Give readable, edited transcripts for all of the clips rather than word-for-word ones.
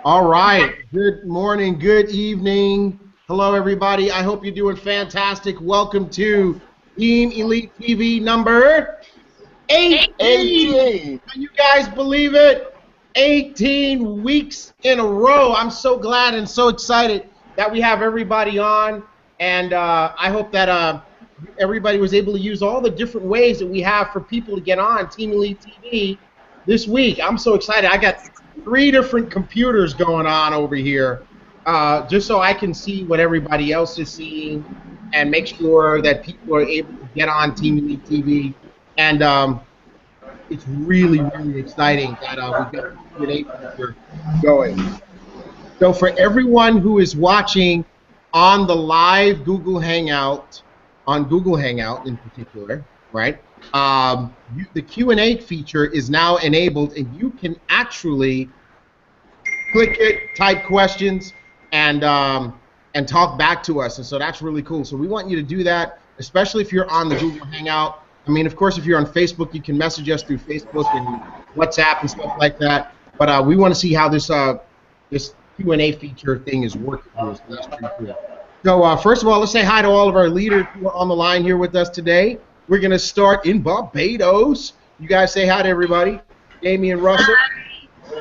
All right. Good morning. Good evening. Hello, everybody. I hope you're doing fantastic. Welcome to Team Elite TV number 18. 18. Can you guys believe it? 18 weeks in a row. I'm so glad and so excited that we have everybody on. And I hope that everybody was able to use all the different ways that we have for people to get on Team Elite TV this week. I'm so excited. I got 3 different computers going on over here just so I can see what everybody else is seeing and make sure that people are able to get on Team Elite TV. And it's really, really exciting that we've got the Q&A feature going. So for everyone who is watching on the live Google Hangout, on Google Hangout in particular, right? The Q&A feature is now enabled, and you can actually click it, type questions, and talk back to us. And so that's really cool. So we want you to do that, especially if you're on the Google Hangout. I mean, of course, if you're on Facebook, you can message us through Facebook and WhatsApp and stuff like that. But we want to see how this this Q&A feature thing is working for us. So that's pretty cool. So first of all, let's say hi to all of our leaders who are on the line here with us today. We're going to start in Barbados. You guys say hi to everybody. Damian Russell.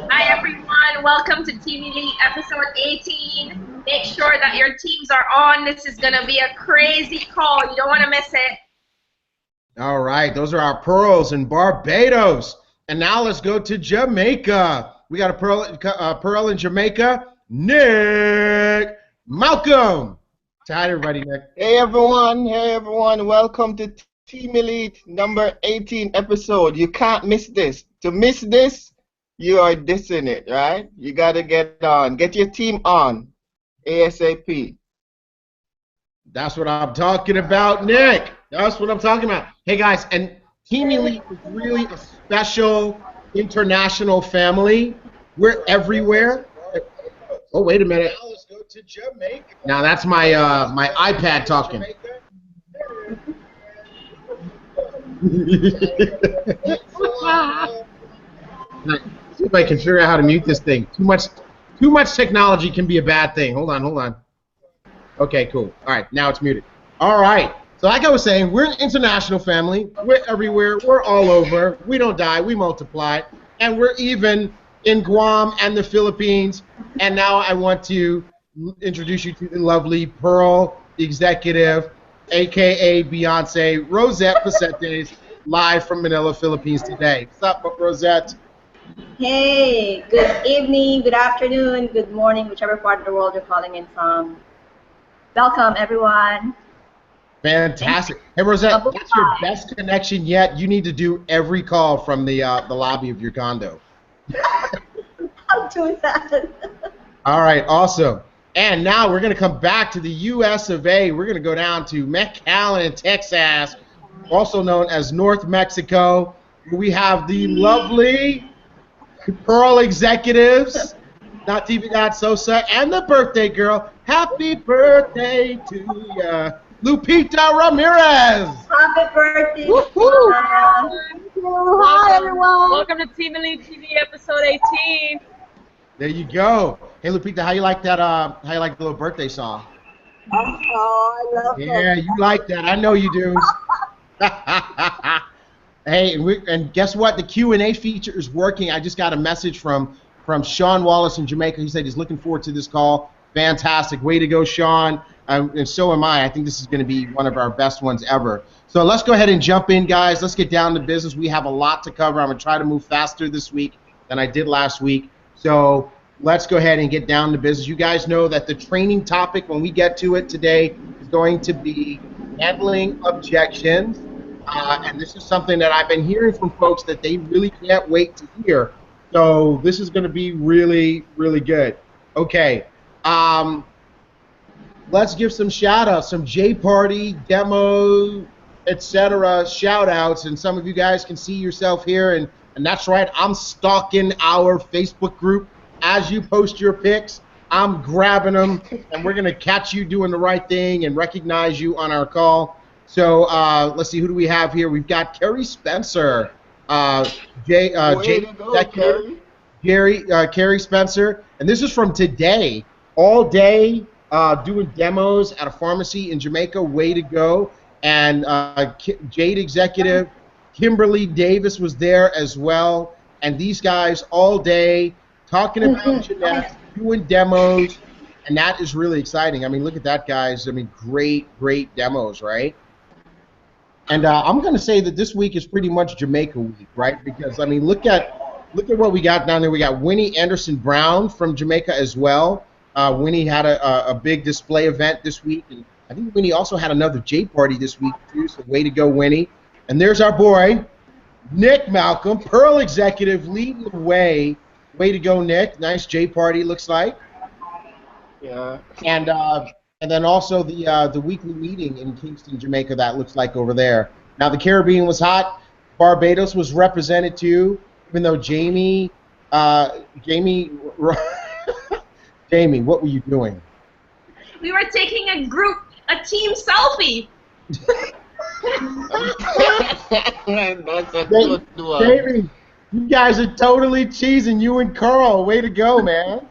Hi everyone. Welcome to Team Elite episode 18. Make sure that your teams are on. This is going to be a crazy call. You don't want to miss it. All right. Those are our pearls in Barbados. And now let's go to Jamaica. We got a pearl in Jamaica. Nick Malcolm. Say hi to everybody, Nick. Hey everyone, welcome to Team Elite number 18 episode. You can't miss this. To miss this, you are dissing it, right? You gotta get on. Get your team on. ASAP. That's what I'm talking about, Nick. That's what I'm talking about. Hey guys, and Team Elite is really a special international family. We're everywhere. Oh, wait a minute. Now let's go to Jamaica. Now that's my my iPad talking. See if I can figure out how to mute this thing. Too much technology can be a bad thing. Hold on. Okay, cool. All right, now it's muted. All right. So like I was saying, we're an international family. We're everywhere. We're all over. We don't die. We multiply. And we're even in Guam and the Philippines. And now I want to introduce you to the lovely Pearl Executive, a.k.a. Beyonce, Rosette Pacetes, live from Manila, Philippines today. What's up, Rosette? Hey, good evening, good afternoon, good morning, whichever part of the world you're calling in from. Welcome, everyone. Fantastic. Hey, Rosette, that's your best connection yet. You need to do every call from the lobby of your condo. I'll do that. All right, awesome. And now we're going to come back to the U.S. of A. We're going to go down to McAllen, Texas, also known as North Mexico. We have the lovely Pearl Executives, not TV, not Sosa, and the birthday girl. Happy birthday to ya, Lupita Ramirez. Happy birthday. Woo-hoo. Hi, everyone. Welcome to Team Elite TV episode 18. There you go. Hey, Lupita, how you like that? How you like the little birthday song? Oh, I love it. Yeah, you like that. I know you do. Hey, and guess what? The Q&A feature is working. I just got a message from Sean Wallace in Jamaica. He said he's looking forward to this call. Fantastic. Way to go, Sean. And so am I. I think this is going to be one of our best ones ever. So let's go ahead and jump in, guys. Let's get down to business. We have a lot to cover. I'm going to try to move faster this week than I did last week. So let's go ahead and get down to business. You guys know that the training topic, when we get to it today, is going to be handling objections. And this is something that I've been hearing from folks that they really can't wait to hear. So this is going to be really, really good. Okay. Let's give some shout-outs, some J-Party, demo, etc. shout-outs. And some of you guys can see yourself here. And that's right, I'm stalking our Facebook group. As you post your pics, I'm grabbing them, and we're going to catch you doing the right thing and recognize you on our call. So let's see, who do we have here? We've got Kerry Spencer, J Carrie Spencer, and this is from today. All day doing demos at a pharmacy in Jamaica. Way to go! And Jade Executive, Kimberly Davis was there as well. And these guys all day talking about Jeanette, doing demos, and that is really exciting. I mean, look at that, guys. I mean, great demos, right? And I'm going to say that this week is pretty much Jamaica week, right? Because I mean, look at what we got down there. We got Winnie Anderson Brown from Jamaica as well. Winnie had a big display event this week, and I think Winnie also had another J party this week too. So way to go, Winnie! And there's our boy Nick Malcolm, Pearl Executive, leading the way. Way to go, Nick! Nice J party, looks like. Yeah. And then also the weekly meeting in Kingston, Jamaica. That looks like over there. Now the Caribbean was hot. Barbados was represented too, even though Jamie, Jamie, what were you doing? We were taking a team selfie. That's a good one. Jamie, you guys are totally cheesing. You and Carl, way to go, man.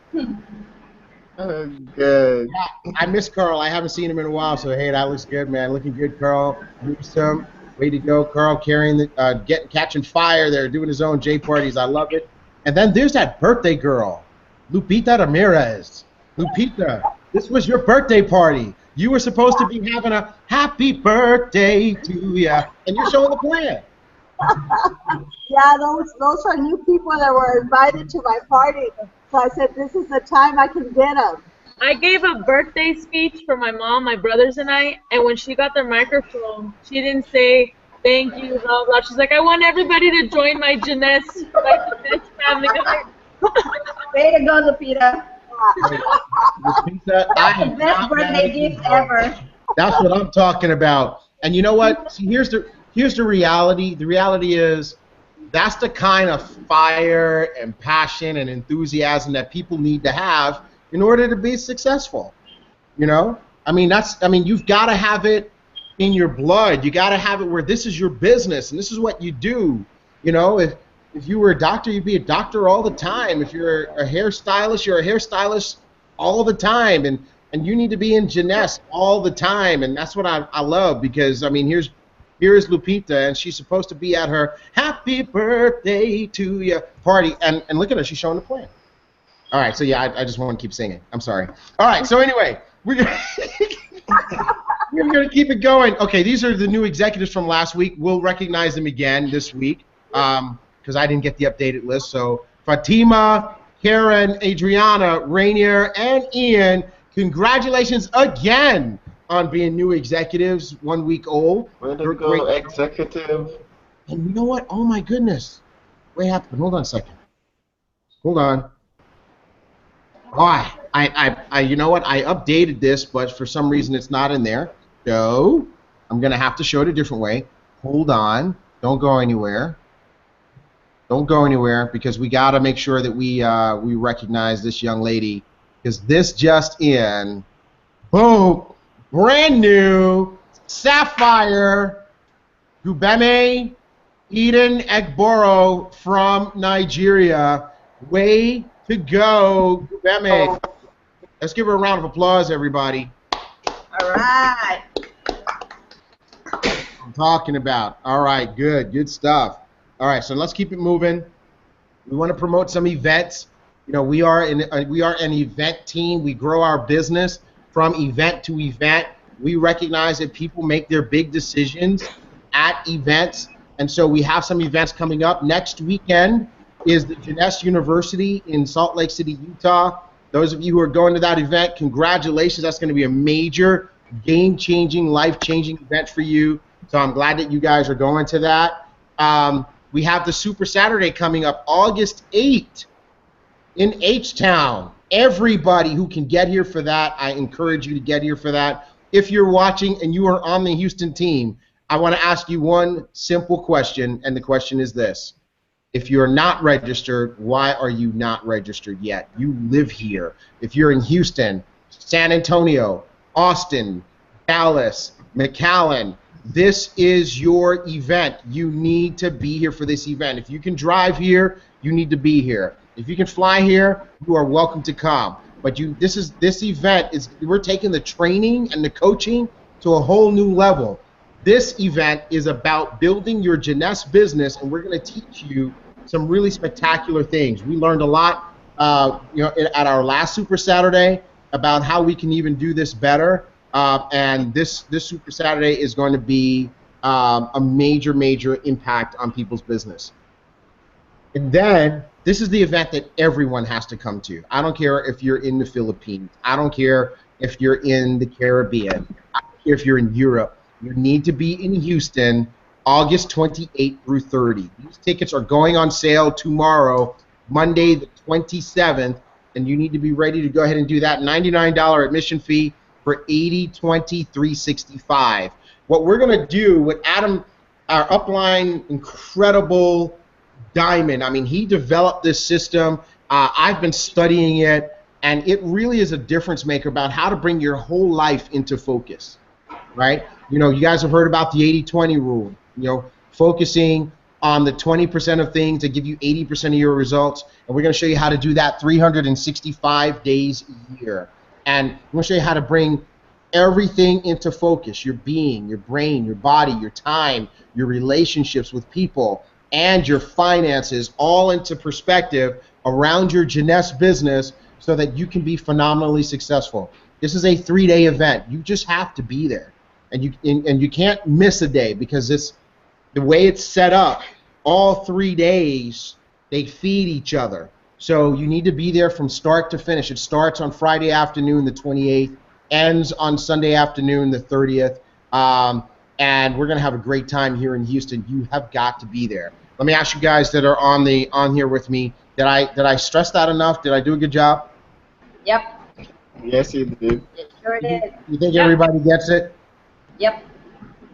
Good. Yeah, I miss Carl. I haven't seen him in a while, so hey, that looks good, man. Looking good, Carl. Some way to go, Carl. Carrying the catching fire there, doing his own J parties. I love it. And then there's that birthday girl, Lupita Ramirez. Lupita, this was your birthday party. You were supposed to be having a happy birthday to ya, and you're showing the plan. Yeah, those are new people that were invited to my party. So I said, this is the time I can get them. I gave a birthday speech for my mom, my brothers, and I, and when she got the microphone, she didn't say thank you, blah, blah. She's like, I want everybody to join my Jeunesse family. Way to go, Lupita. Lupita, I Best birthday gift ever. That's what I'm talking about. And you know what? See, here's the reality. The reality is that's the kind of fire and passion and enthusiasm that people need to have in order to be successful. You know? I mean, you've got to have it in your blood. You got to have it where this is your business and this is what you do. You know, if you were a doctor, you'd be a doctor all the time. If you're a hairstylist, you're a hairstylist all the time. And you need to be in Jeunesse all the time. And that's what I love because, I mean, here is Lupita, and she's supposed to be at her happy birthday to ya party. And look at her, she's showing the plan. All right, so yeah, I just want to keep singing. I'm sorry. All right, so anyway, we're going to keep it going. Okay, these are the new executives from last week. We'll recognize them again this week because I didn't get the updated list. So Fatima, Karen, Adriana, Rainier, and Ian, congratulations again on being new executives, 1 week old. Way to go, executive. And you know what? Oh my goodness. What happened? Hold on a second. Hold on. Oh, I you know what? I updated this, but for some reason it's not in there. So I'm gonna have to show it a different way. Hold on. Don't go anywhere. Don't go anywhere because we gotta make sure that we recognize this young lady because this just in. Boom. Brand new Sapphire Gubeme Eden Egboro from Nigeria. Way to go, Gubeme. Let's give her a round of applause, everybody. All right. I'm talking about. All right, good stuff. All right, so let's keep it moving. We want to promote some events. You know, we are an event team. We grow our business from event to event. We recognize that people make their big decisions at events, and so we have some events coming up. Next weekend is the Jeunesse University in Salt Lake City, Utah. Those of you who are going to that event, congratulations. That's going to be a major, game-changing, life-changing event for you. So I'm glad that you guys are going to that. We have the Super Saturday coming up August 8th in H-Town. Everybody who can get here for that, I encourage you to get here for that. If you're watching and you are on the Houston team, I want to ask you one simple question, and the question is this. If you're not registered, why are you not registered yet? You live here. If you're in Houston, San Antonio, Austin, Dallas, McAllen, this is your event. You need to be here for this event. If you can drive here, you need to be here. If you can fly here, you are welcome to come. But this event is, we're taking the training and the coaching to a whole new level. This event is about building your Jeunesse business, and we're going to teach you some really spectacular things. We learned a lot, at our last Super Saturday about how we can even do this better. And this Super Saturday is going to be a major, major impact on people's business. And then this is the event that everyone has to come to. I don't care if you're in the Philippines. I don't care if you're in the Caribbean. I don't care if you're in Europe. You need to be in Houston August 28th through 30. These tickets are going on sale tomorrow, Monday the 27th, and you need to be ready to go ahead and do that. $99 admission fee for $80, $365. What we're going to do with Adam, our upline, incredible diamond, I mean, he developed this system. I've been studying it, and it really is a difference maker about how to bring your whole life into focus, right? You know, you guys have heard about the 80-20 rule, focusing on the 20% of things that give you 80% of your results, and we're going to show you how to do that 365 days a year. And we're going to show you how to bring everything into focus, your being, your brain, your body, your time, your relationships with people, and your finances all into perspective around your Jeunesse business so that you can be phenomenally successful. This is a 3-day event. You just have to be there. And you can't miss a day, because the way it's set up, all 3 days, they feed each other. So you need to be there from start to finish. It starts on Friday afternoon, the 28th, ends on Sunday afternoon, the 30th, and we're going to have a great time here in Houston. You have got to be there. Let me ask you guys that are on here with me, did I stress that enough? Did I do a good job? Yep. Yes, you did. It sure did. You think everybody gets it? Yep.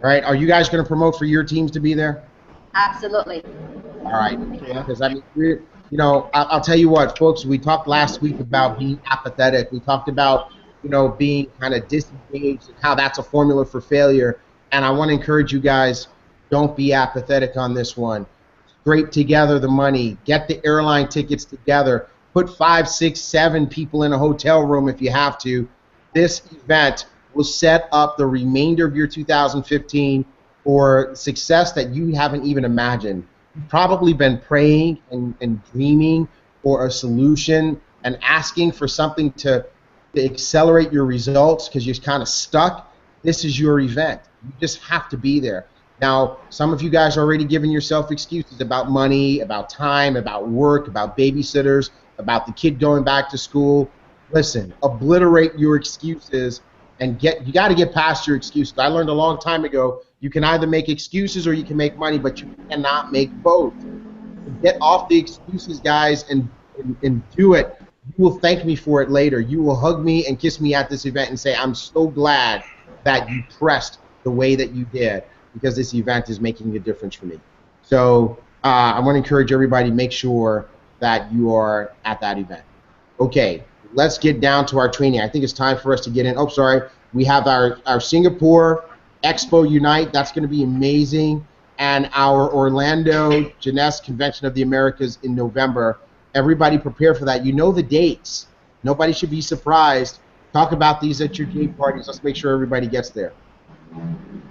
All right. Are you guys going to promote for your teams to be there? Absolutely. All right. Because I mean, I'll tell you what, folks. We talked last week about being apathetic. We talked about being kind of disengaged and how that's a formula for failure. And I want to encourage you guys, don't be apathetic on this one. Scrape together the money. Get the airline tickets together. Put 5, 6, 7 people in a hotel room if you have to. This event will set up the remainder of your 2015 for success that you haven't even imagined. You've probably been praying and dreaming for a solution and asking for something to accelerate your results because you're kind of stuck. This is your event. You just have to be there. Now, some of you guys are already giving yourself excuses about money, about time, about work, about babysitters, about the kid going back to school. Listen, obliterate your excuses and you got to get past your excuses. I learned a long time ago, you can either make excuses or you can make money, but you cannot make both. Get off the excuses, guys, and do it. You will thank me for it later. You will hug me and kiss me at this event and say, I'm so glad that you pressed the way that you did, because this event is making a difference for me. So I want to encourage everybody to make sure that you are at that event. Okay, let's get down to our training. I think it's time for us to get in. Oh, sorry. We have our Singapore Expo Unite. That's going to be amazing. And our Orlando Jeunesse Convention of the Americas in November. Everybody prepare for that. You know the dates. Nobody should be surprised. Talk about these at your game parties. Let's make sure everybody gets there.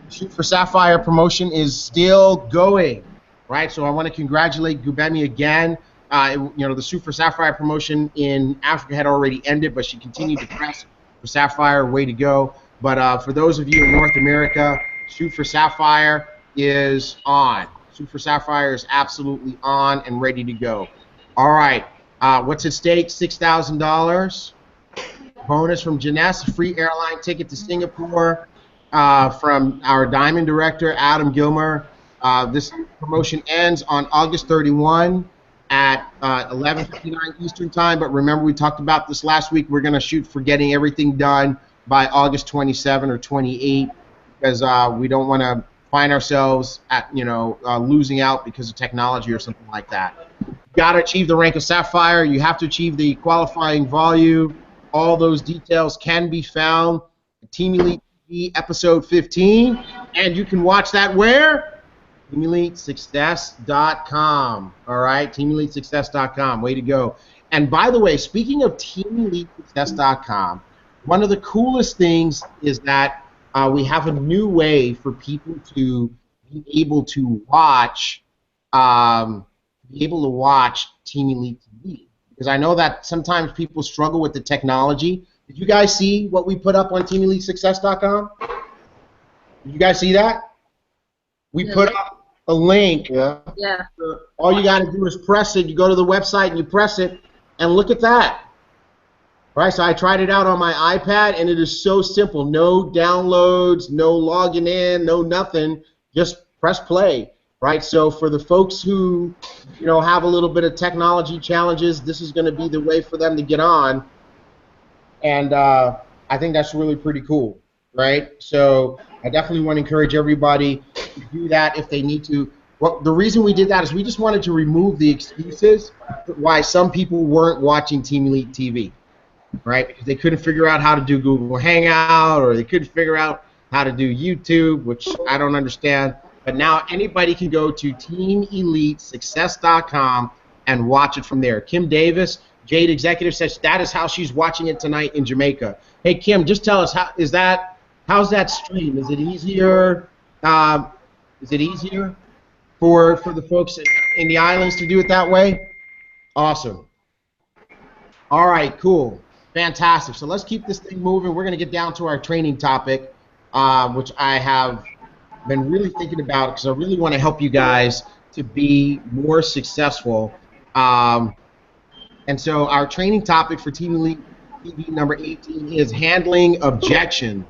Shoot for Sapphire promotion is still going, right? So I want to congratulate Gubemi again. The Shoot for Sapphire promotion in Africa had already ended, but she continued to press for Sapphire. Way to go. But for those of you in North America, Shoot for Sapphire is on. Shoot for Sapphire is absolutely on and ready to go. All right. What's at stake? $6,000. Bonus from Jeunesse, free airline ticket to Singapore from our Diamond Director, Adam Gilmer. This promotion ends on August 31 at 11:59 Eastern Time. But remember, we talked about this last week. We're going to shoot for getting everything done by August 27 or 28 because we don't want to find ourselves at losing out because of technology or something like that. You got to achieve the rank of Sapphire. You have to achieve the qualifying volume. All those details can be found at Team Elite TV episode 15, and you can watch that where? TeamEliteSuccess.com. All right, TeamEliteSuccess.com. Way to go. And by the way, speaking of TeamEliteSuccess.com, one of the coolest things is that we have a new way for people to be able to watch, Team Elite TV. Because I know that sometimes people struggle with the technology. Did you guys see what we put up on TeamEliteSuccess.com? Did you guys see that? We put up a link. Yeah. Yeah. All you got to do is press it. You go to the website and you press it, and look at that. All right, so I tried it out on my iPad, and it is so simple. No downloads, no logging in, no nothing. Just press play. Right. So for the folks who, have a little bit of technology challenges, this is going to be the way for them to get on. And I think that's really pretty cool. Right. So I definitely want to encourage everybody to do that if they need to. Well, the reason we did that is we just wanted to remove the excuses why some people weren't watching Team Elite TV, right? Because they couldn't figure out how to do Google Hangout, or they couldn't figure out how to do YouTube, which I don't understand. But now anybody can go to TeamEliteSuccess.com and watch it from there. Kim Davis, Jade Executive, says that is how she's watching it tonight in Jamaica. Hey, Kim, just tell us, how's that stream? Is it easier? For the folks in the islands to do it that way? Awesome. All right, cool. Fantastic. So let's keep this thing moving. We're going to get down to our training topic, which I have been really thinking about because I really want to help you guys to be more successful. And so our training topic for Team Elite TV number 18 is handling objections.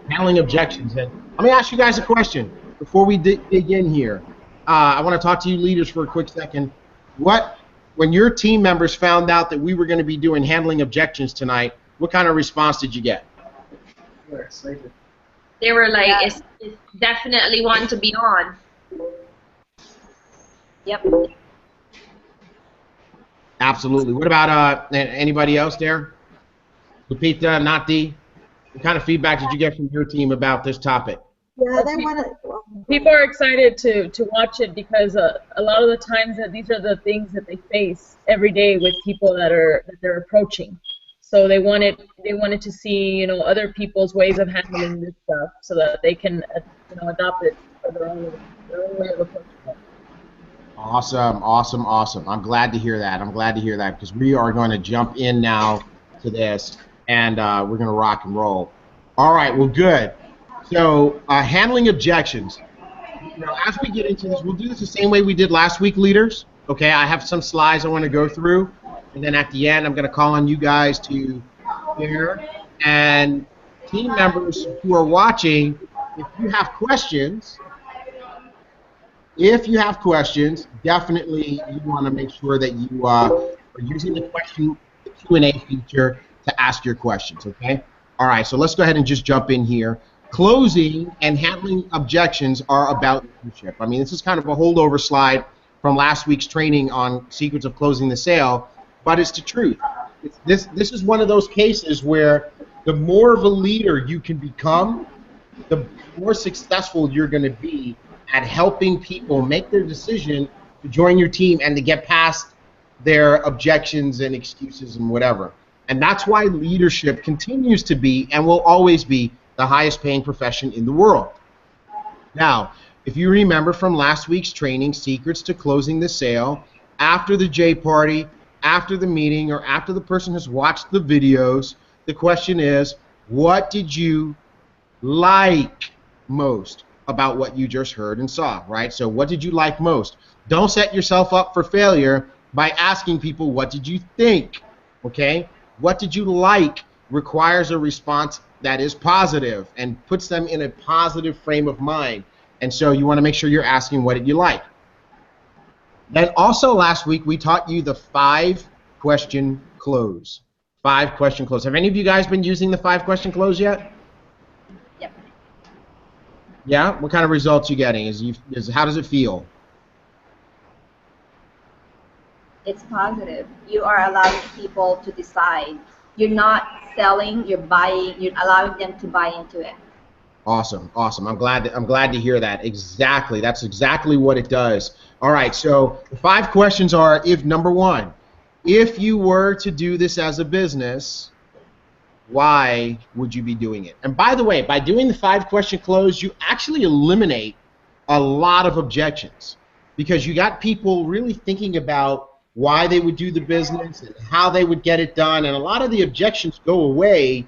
Handling objections. And let me ask you guys a question before we dig in here. I want to talk to you leaders for a quick second. When your team members found out that we were going to be doing handling objections tonight, what kind of response did you get? We're excited. They were like, it's definitely one to be on. Yep. Absolutely. What about anybody else there? Lupita, Nati, what kind of feedback did you get from your team about this topic? Yeah, they want to. People are excited to watch it because a lot of the times that these are the things that they face every day with people that they're approaching. So they wanted to see other people's ways of handling this stuff so that they can adopt it for their own way of approaching it. Awesome, awesome, awesome. I'm glad to hear that. Because we are going to jump in now to this, and we're going to rock and roll. All right, well, good. So handling objections. As we get into this, we'll do this the same way we did last week, leaders. Okay, I have some slides I want to go through, and then at the end, I'm going to call on you guys to share. And team members who are watching, if you have questions, definitely you want to make sure that you are using the Q&A feature to ask your questions. Okay. All right. So let's go ahead and just jump in here. Closing and handling objections are about leadership. I mean, this is kind of a holdover slide from last week's training on secrets of closing the sale, but it's the truth. This is one of those cases where the more of a leader you can become, the more successful you're going to be at helping people make their decision to join your team and to get past their objections and excuses and whatever. And that's why leadership continues to be and will always be the highest paying profession in the world. Now, if you remember from last week's training, Secrets to Closing the Sale, after the J party, after the meeting, or after the person has watched the videos, the question is, what did you like most about what you just heard and saw, right? So what did you like most? Don't set yourself up for failure by asking people, what did you think? Okay? What did you like requires a response that is positive and puts them in a positive frame of mind. And so you want to make sure you're asking, what did you like? Then also last week we taught you the 5-question close. 5-question close. Have any of you guys been using the 5-question close yet? Yep. Yeah? What kind of results you getting? How does it feel? It's positive. You are allowing people to decide. You're not selling, you're buying, you're allowing them to buy into it. Awesome, awesome. I'm glad to hear that. Exactly. That's exactly what it does. All right. So the 5 questions are: if number 1, if you were to do this as a business, why would you be doing it? And by the way, by doing the 5-question close, you actually eliminate a lot of objections because you got people really thinking about why they would do the business and how they would get it done, and a lot of the objections go away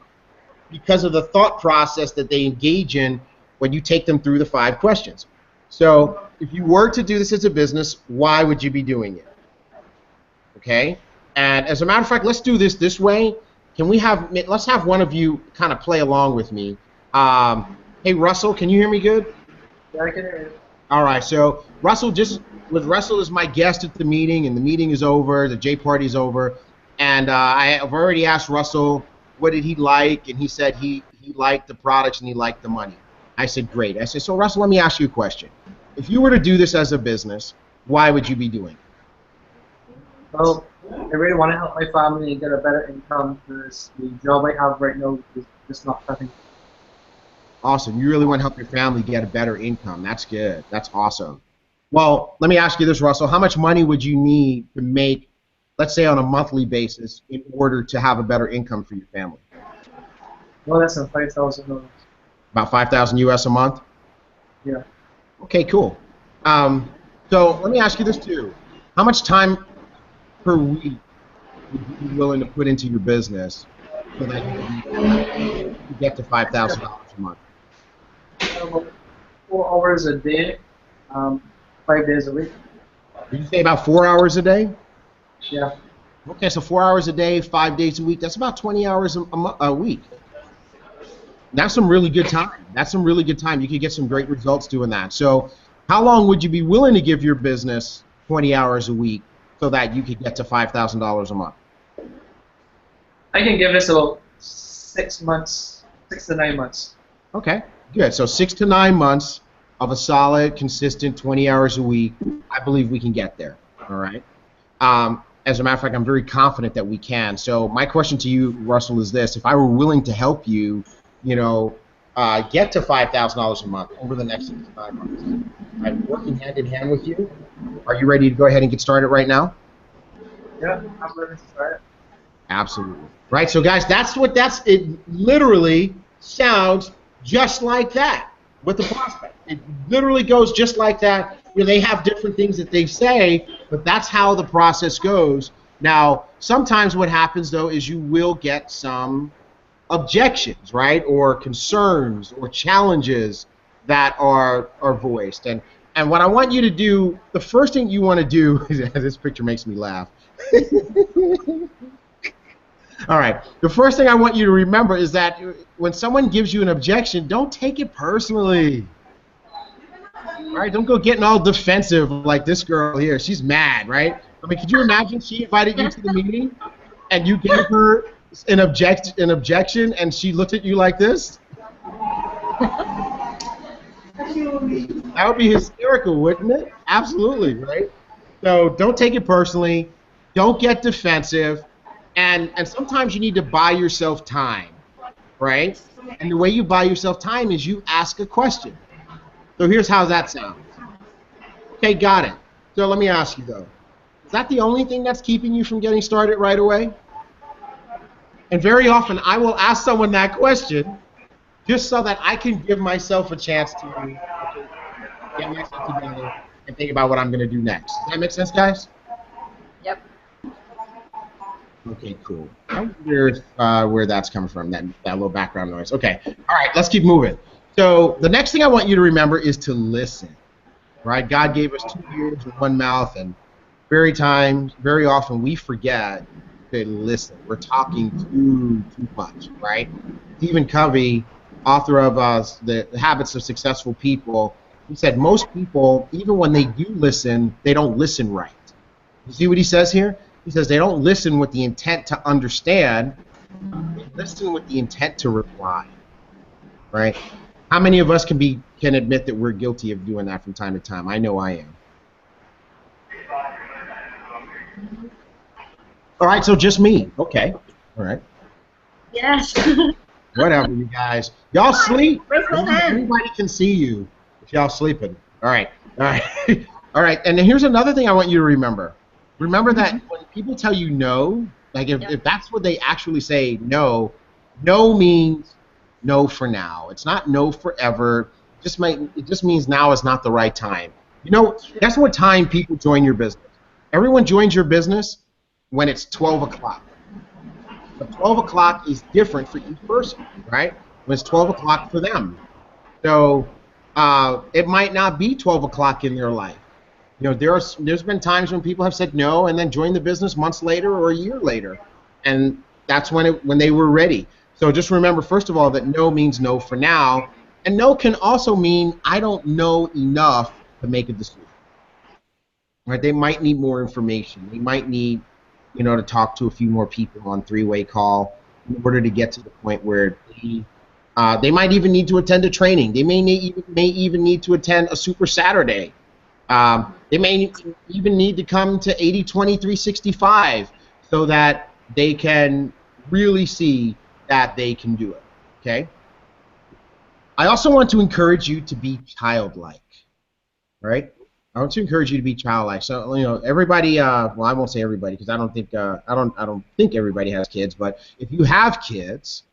because of the thought process that they engage in when you take them through the 5 questions. So if you were to do this as a business, why would you be doing it? Okay? And as a matter of fact, let's do this way. Let's have one of you kind of play along with me. Hey, Russell, can you hear me good? Yeah, I can hear you. All right, so Russell is my guest at the meeting, and the meeting is over, the J party is over, and I've already asked Russell what did he like, and he said he liked the products and he liked the money. I said, great. I said, so Russell, let me ask you a question. If you were to do this as a business, why would you be doing it? Well, I really want to help my family and get a better income because the job I have right now is just not cutting. Awesome. You really want to help your family get a better income. That's good. That's awesome. Well, let me ask you this, Russell. How much money would you need to make, let's say on a monthly basis, in order to have a better income for your family? No less than $5,000. About 5,000 US a month? Yeah. Okay, cool. So let me ask you this too. How much time per week would you be willing to put into your business so that you can get to $5,000 a month? About 4 hours a day, 5 days a week. Did you say about 4 hours a day? Yeah. Okay, so 4 hours a day, 5 days a week. That's about 20 hours a week. That's some really good time. That's some really good time. You could get some great results doing that. So how long would you be willing to give your business 20 hours a week so that you could get to $5,000 a month? I can give this about 6 months, 6 to 9 months. Okay, good. So 6 to 9 months of a solid, consistent 20 hours a week. I believe we can get there. All right. As a matter of fact, I'm very confident that we can. So my question to you, Russell, is this: if I were willing to help you, get to $5,000 a month over the next 6 to 9 months, I'm working hand in hand with you. Are you ready to go ahead and get started right now? Yeah, I'm ready to start. Absolutely. Right. So guys, it literally sounds just like that with the prospect. It literally goes just like that. They have different things that they say, but that's how the process goes. Now, sometimes what happens though is you will get some objections, right, or concerns or challenges that are voiced. And what I want you to do, the first thing you want to do, this picture makes me laugh. All right, the first thing I want you to remember is that when someone gives you an objection, don't take it personally. All right, don't go getting all defensive like this girl here. She's mad, right? I mean, could you imagine she invited you to the meeting and you gave her an objection and she looked at you like this? That would be hysterical, wouldn't it? Absolutely, right? So don't take it personally. Don't get defensive. And sometimes you need to buy yourself time, right? And the way you buy yourself time is you ask a question. So here's how that sounds. Okay, got it. So let me ask you though, is that the only thing that's keeping you from getting started right away? And very often I will ask someone that question just so that I can give myself a chance to get myself together and think about what I'm going to do next. Does that make sense, guys? Yep. Okay, cool. I wonder where that's coming from, that little background noise. Okay, all right, let's keep moving. So the next thing I want you to remember is to listen, right? God gave us 2 ears and 1 mouth, and very often we forget to listen. We're talking too much, right? Stephen Covey, author of The Habits of Successful People, he said most people, even when they do listen, they don't listen right. You see what he says here? He says they don't listen with the intent to understand, they listen with the intent to reply, right? How many of us can admit that we're guilty of doing that from time to time? I know I am. All right, so just me. Okay. All right. Yes. Whatever, you guys. Y'all sleep. Raise my hand. Everybody can see you if y'all sleeping. All right. All right. All right. And then here's another thing I want you to remember. Remember that when people tell you no, like if that's what they actually say, no means no for now. It's not no forever. It just means now is not the right time. You know, that's what time people join your business. Everyone joins your business when it's 12 o'clock. But 12 o'clock is different for each person, right? When it's 12 o'clock for them. So it might not be 12 o'clock in their life. You know, there's been times when people have said no and then joined the business months later or a year later. And that's when they were ready. So just remember, first of all, that no means no for now. And no can also mean I don't know enough to make a decision. Right? They might need more information. They might need, you know, to talk to a few more people on three-way call in order to get to the point where they might even need to attend a training. They may even need to attend a Super Saturday. They may even need to come to 80/20/365 so that they can really see that they can do it. Okay? I also want to encourage you to be childlike. Right? I want to encourage you to be childlike. So, you know, everybody. Well, I won't say everybody because I don't think everybody has kids. But if you have kids,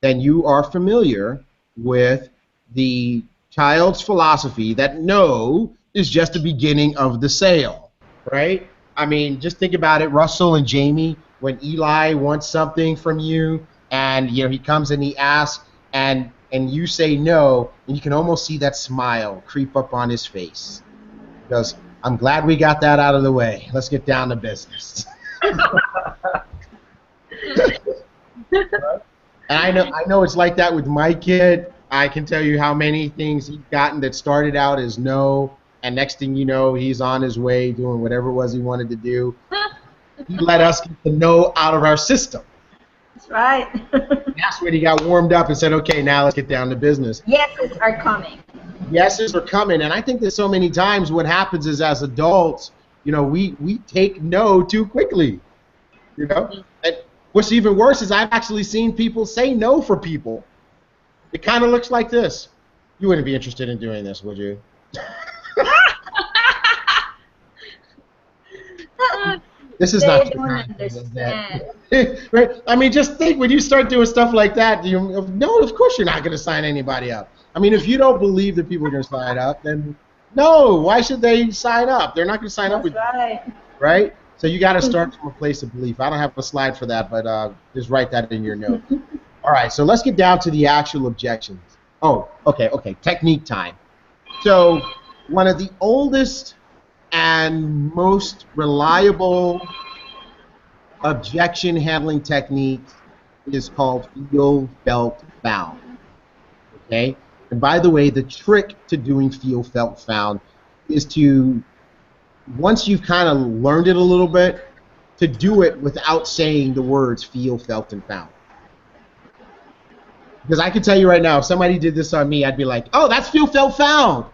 then you are familiar with the child's philosophy that no is just the beginning of the sale, right? I mean, just think about it, Russell and Jamie. When Eli wants something from you, and you know he comes and he asks, and you say no, and you can almost see that smile creep up on his face. He goes, I'm glad we got that out of the way. Let's get down to business. And I know it's like that with my kid. I can tell you how many things he's gotten that started out as no, and next thing you know, he's on his way doing whatever it was he wanted to do. He let us get the no out of our system. That's right. That's when he got warmed up and said, okay, now let's get down to business. Yeses are coming. Yeses are coming, and I think that so many times what happens is as adults, you know, we take no too quickly, you know? And what's even worse is I've actually seen people say no for people. It kind of looks like this. You wouldn't be interested in doing this, would you? This is They not don't understand. right? I mean, just think when you start doing stuff like that, no, of course you're not going to sign anybody up. I mean, if you don't believe that people are going to sign up, then no, why should they sign up? They're not going to sign up with right. you, right? So you got to start from a place of belief. I don't have a slide for that, but just write that in your note. All right, so let's get down to the actual objections. Oh, okay, technique time. So one of the oldest and most reliable objection handling techniques is called feel, felt, found. Okay? And by the way, the trick to doing feel, felt, found is to, once you've kind of learned it a little bit, to do it without saying the words feel, felt, and found. Because I can tell you right now, if somebody did this on me, I'd be like, oh, that's feel, felt, found.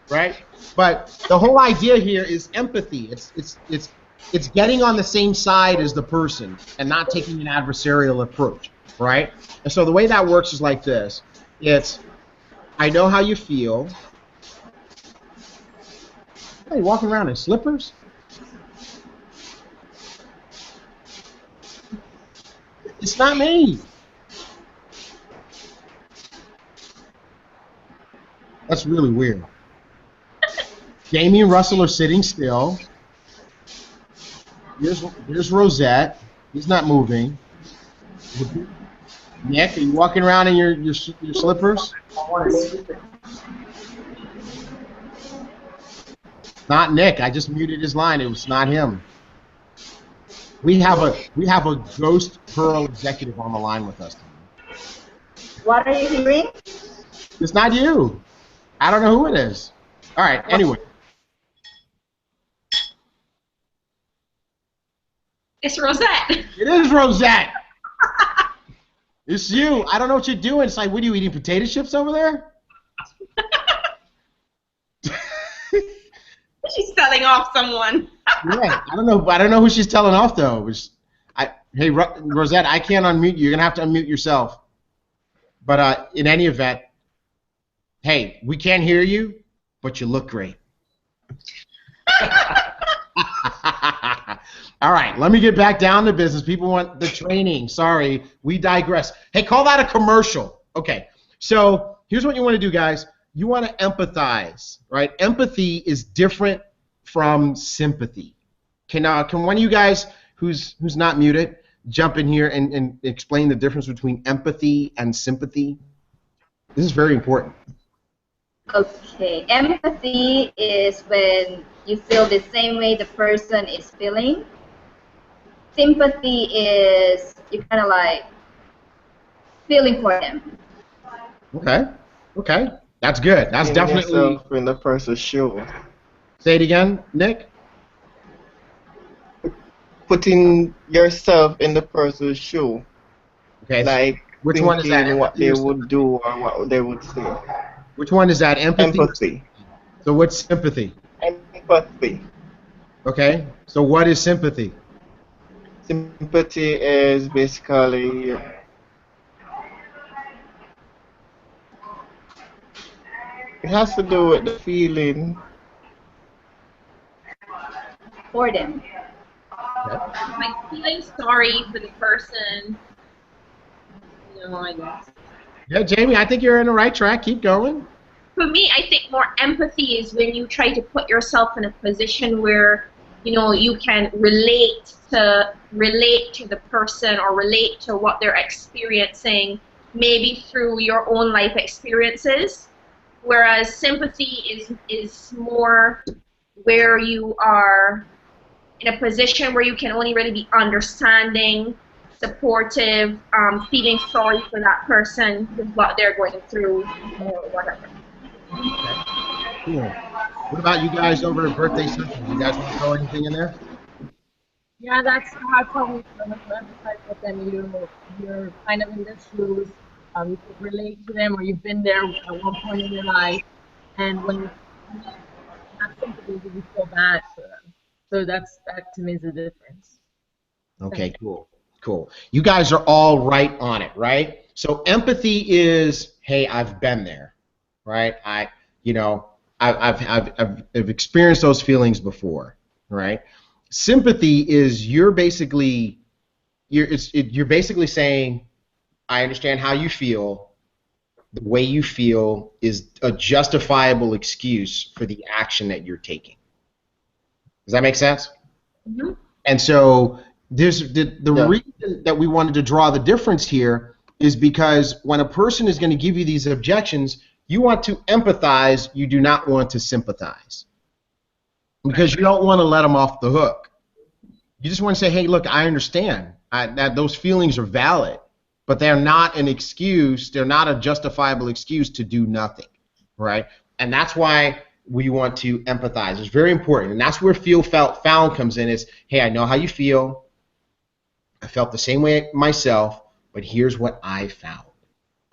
Right? But the whole idea here is empathy. It's getting on the same side as the person and not taking an adversarial approach, right? And so the way that works is like this. It's, I know how you feel. Are you walking around in slippers? It's not me. That's really weird. Jamie and Russell are sitting still. Here's Rosette. He's not moving. Nick, are you walking around in your slippers? Not Nick. I just muted his line. It was not him. We have a ghost Pearl executive on the line with us. What are you hearing? It's not you. I don't know who it is. All right. Anyway. It's Rosette. It is Rosette. It's you. I don't know what you're doing. It's like, what are you eating, potato chips over there? She's telling off someone. Yeah, I don't know who she's telling off though. Hey, Rosette, I can't unmute you. You're going to have to unmute yourself. But in any event, hey, we can't hear you, but you look great. All right, let me get back down to business. People want the training. Sorry, we digress. Hey, call that a commercial. Okay, so here's what you want to do, guys. You want to empathize, right? Empathy is different from sympathy. Can one of you guys who's not muted jump in here and explain the difference between empathy and sympathy? This is very important. Okay, empathy is when you feel the same way the person is feeling. Sympathy is you kind of like feeling for them. Okay, that's good. That's Putting definitely. yourself in the person's shoe. Say it again, Nick. Putting yourself in the person's shoe. Okay. Like Which one is that? what Empathy they or would sympathy? do or what they would say. Which one is that? Empathy. Empathy. So what's sympathy? Empathy. Okay. So what is sympathy? Sympathy is basically it has to do with the feeling. For them. Like feeling sorry for the person. You know, I guess. Yeah, Jamie, I think you're in the right track. Keep going. For me, I think more empathy is when you try to put yourself in a position where, you know, you can relate to the person or relate to what they're experiencing, maybe through your own life experiences. Whereas sympathy is more where you are in a position where you can only really be understanding, supportive, feeling sorry for that person with what they're going through or whatever. Cool. What about you guys over at Birthday Central? You guys want to throw anything in there? Yeah, that's how we emphasize with them. You're kind of in their shoes. You could relate to them, or you've been there at one point in your life, and when you have sympathy, you feel bad for them. So that to me is the difference. Okay, cool. You guys are all right on it, right? So empathy is, hey, I've been there, right? I've experienced those feelings before, right? Sympathy is you're basically saying, I understand how you feel. The way you feel is a justifiable excuse for the action that you're taking. Does that make sense? Mm-hmm. And so the reason that we wanted to draw the difference here is because when a person is going to give you these objections, you want to empathize, you do not want to sympathize. Because you don't want to let them off the hook. You just want to say, hey, look, I understand that those feelings are valid, but they're not an excuse, they're not a justifiable excuse to do nothing, right? And that's why we want to empathize. It's very important, and that's where feel, felt, found comes in is, hey, I know how you feel. I felt the same way myself, but here's what I found,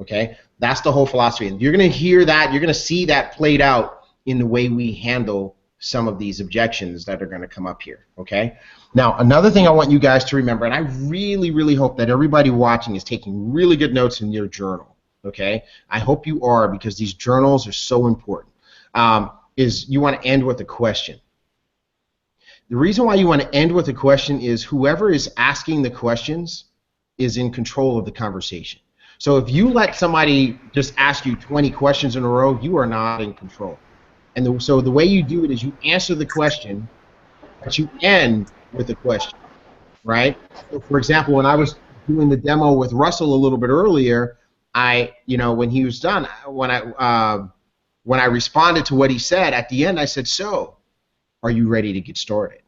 okay? That's the whole philosophy, and you're going to hear that, you're going to see that played out in the way we handle some of these objections that are going to come up here, okay? Now, another thing I want you guys to remember, and I really, really hope that everybody watching is taking really good notes in your journal, okay? I hope you are, because these journals are so important. Is you want to end with a question. The reason why you want to end with a question is whoever is asking the questions is in control of the conversation. So if you let somebody just ask you 20 questions in a row, you are not in control. And so the way you do it is you answer the question, but you end with a question, right? So for example, when I was doing the demo with Russell a little bit earlier, when he was done, when I responded to what he said, at the end I said, so, are you ready to get started,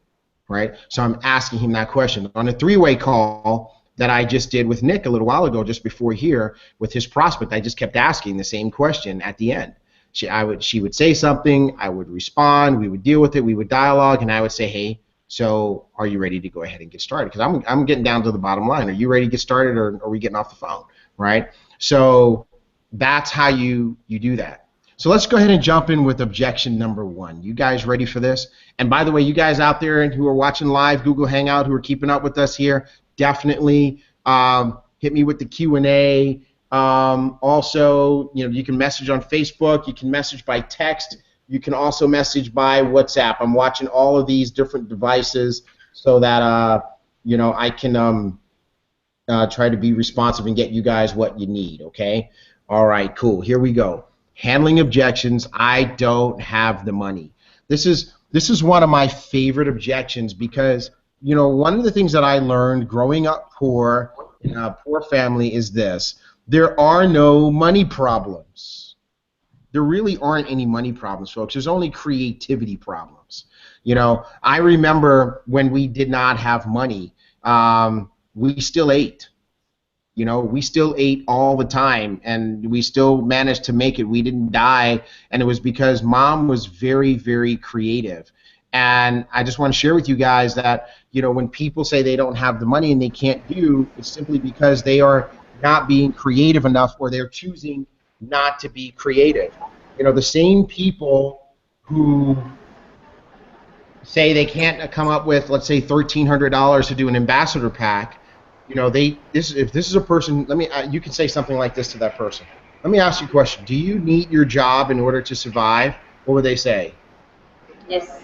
right? So I'm asking him that question. On a three-way call that I just did with Nick a little while ago, just before here, with his prospect, I just kept asking the same question at the end. She would say something, I would respond, we would deal with it, we would dialogue, and I would say, hey, so are you ready to go ahead and get started? Because I'm getting down to the bottom line. Are you ready to get started, or are we getting off the phone, right? So that's how you do that. So let's go ahead and jump in with objection number 1. You guys ready for this? And by the way, you guys out there who are watching live Google Hangout, who are keeping up with us here, definitely hit me with the Q&A. Also, you can message on Facebook. You can message by text. You can also message by WhatsApp. I'm watching all of these different devices so that I can try to be responsive and get you guys what you need. Okay. All right. Cool. Here we go. Handling objections. I don't have the money. This is one of my favorite objections because one of the things that I learned growing up poor in a poor family is this: there are no money problems. There really aren't any money problems, folks. There's only creativity problems. I remember when we did not have money, we still ate. We still ate all the time, and we still managed to make it. We didn't die, and it was because Mom was very, very creative. And I just want to share with you guys that, when people say they don't have the money and they can't do, it's simply because they are not being creative enough, or they're choosing not to be creative. The same people who say they can't come up with, let's say, $1,300 to do an ambassador pack, if this is a person, you can say something like this to that person. Let me ask you a question. Do you need your job in order to survive? What would they say? Yes.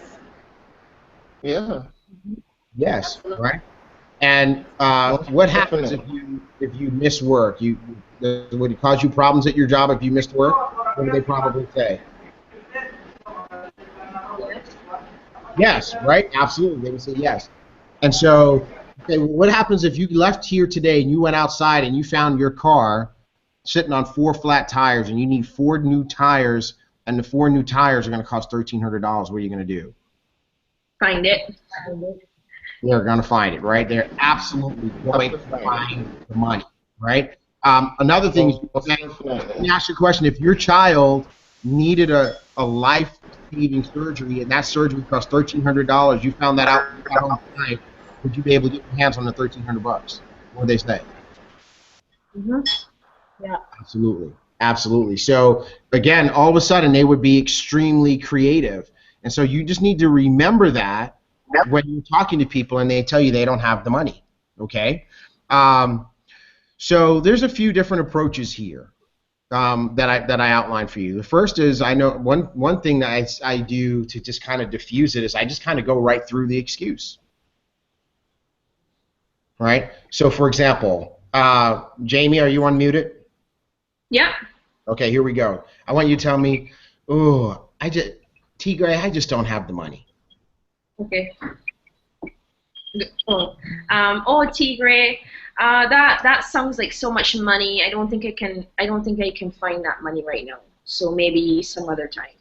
Yeah. Yes, right? And what happens if you miss work? Would it cause you problems at your job if you missed work? What would they probably say? Yes, right? Absolutely. They would say yes. And so, okay, what happens if you left here today and you went outside and you found your car sitting on 4 flat tires and you need 4 new tires, and the 4 new tires are going to cost $1,300? What are you going to do? Find it. They're going to find it, right? They're absolutely going to find the money, right? Another thing is, let me ask you a question. If your child needed a life-saving surgery and that surgery cost $1,300, you found that out at home tonight, would you be able to get your hands on the $1,300? What would they say? Mm-hmm. Yeah. Absolutely. Absolutely. So, again, all of a sudden, they would be extremely creative. And so you just need to remember that when you're talking to people and they tell you they don't have the money, okay? So there's a few different approaches here that I outlined for you. The first is, I know one thing that I do to just kind of diffuse it is I just kind of go right through the excuse, right? So, for example, Jamie, are you unmuted? Yeah. Okay, here we go. I want you to tell me, T.Gray, I just don't have the money. Okay. T.Gray, that sounds like so much money. I don't think I can find that money right now. So maybe some other time.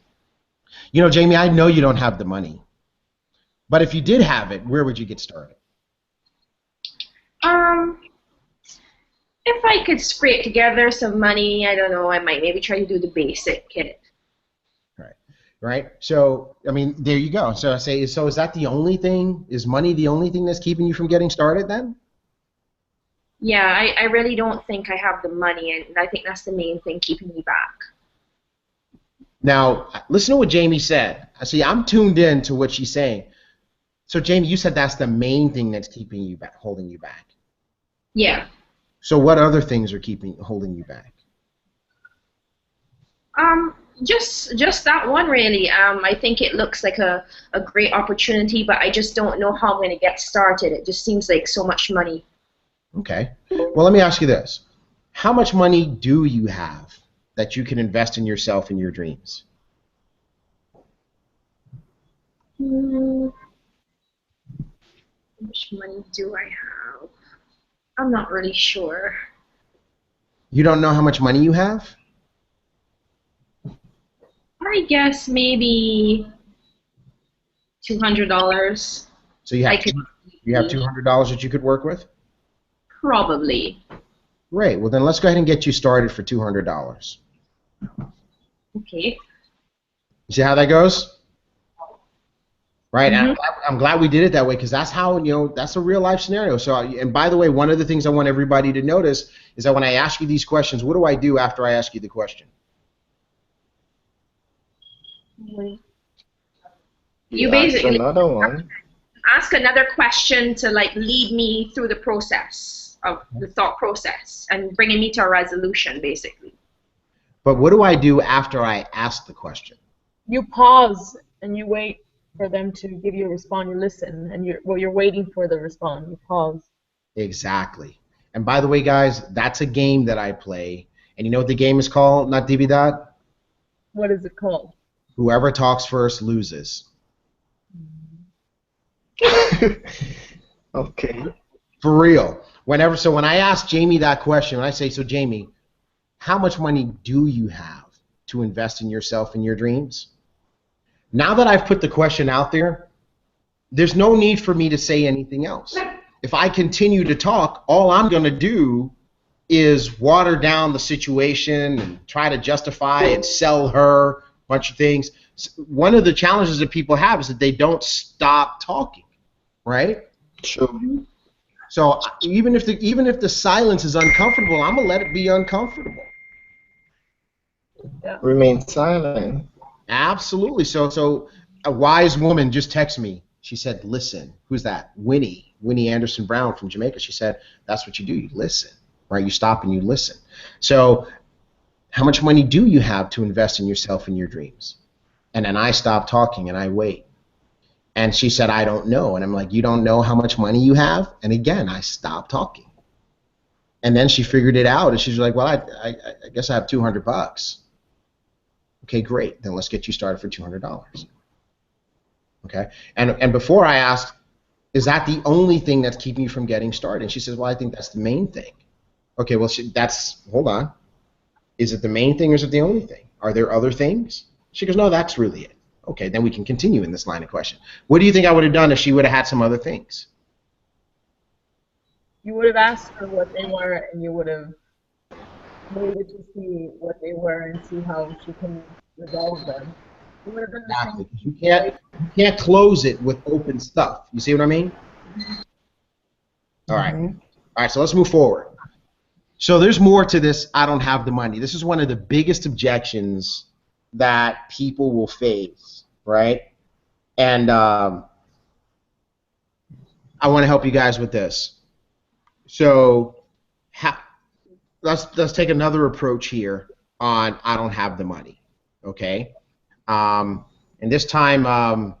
Jamie, I know you don't have the money. But if you did have it, where would you get started? If I could scrape together some money, I don't know, I might maybe try to do the basic kit. Right? So, there you go. So I say, is that the only thing? Is money the only thing that's keeping you from getting started then? Yeah, I really don't think I have the money, and I think that's the main thing keeping me back. Now, listen to what Jamie said. See, I'm tuned in to what she's saying. So, Jamie, you said that's the main thing that's keeping you back, holding you back. Yeah. So what other things are holding you back? Just that one really. I think it looks like a great opportunity, but I just don't know how I'm going to get started. It just seems like so much money. Okay. Well, let me ask you this. How much money do you have that you can invest in yourself and your dreams? How much money do I have? I'm not really sure. You don't know how much money you have? I guess maybe $200. So you have $200 that you could work with? Probably. Great. Well, then let's go ahead and get you started for $200. Okay. You see how that goes? Right. Mm-hmm. And I'm glad we did it that way, because that's how, that's a real life scenario. So, and by the way, one of the things I want everybody to notice is that when I ask you these questions, what do I do after I ask you the question? You basically another one. ask another question to like lead me through the process of the thought process and bringing me to a resolution, basically. But what do I do after I ask the question? You pause and you wait for them to give you a response. You listen, and you're waiting for the response. You pause. Exactly. And by the way, guys, that's a game that I play. And you know what the game is called, Natividad? What is it called? Whoever talks first loses. Okay. For real. When I ask Jamie that question, when I say, so Jamie, how much money do you have to invest in yourself and your dreams? Now that I've put the question out there, there's no need for me to say anything else. If I continue to talk, all I'm going to do is water down the situation and try to justify and sell her a bunch of things. One of the challenges that people have is that they don't stop talking, right? Sure. So even if the silence is uncomfortable, I'm gonna let it be uncomfortable. Yeah. Remain silent. Absolutely. So a wise woman just texted me. She said, "Listen." Who's that? Winnie Anderson Brown from Jamaica. She said, "That's what you do. You listen, right? You stop and you listen." So, how much money do you have to invest in yourself and your dreams? And then I stop talking and I wait. And she said, "I don't know." And I'm like, "You don't know how much money you have?" And again, I stopped talking. And then she figured it out, and she's like, "Well, I guess I have $200. Okay, great. Then let's get you started for $200. Okay. And before I asked, "Is that the only thing that's keeping you from getting started?" And she says, "Well, I think that's the main thing." Okay. Well, hold on. Is it the main thing or is it the only thing? Are there other things? She goes, "No, that's really it." Okay, then we can continue in this line of question. What do you think I would have done if she would have had some other things? You would have asked her what they were, and you would have waited to see what they were and see how she can resolve them. You would have done the Exactly. same. You can't close it with open stuff. You see what I mean? All right. All right, so let's move forward. So there's more to this I don't have the money. This is one of the biggest objections that people will face, right? And I want to help you guys with this. So let's take another approach here on I don't have the money, okay? And this time I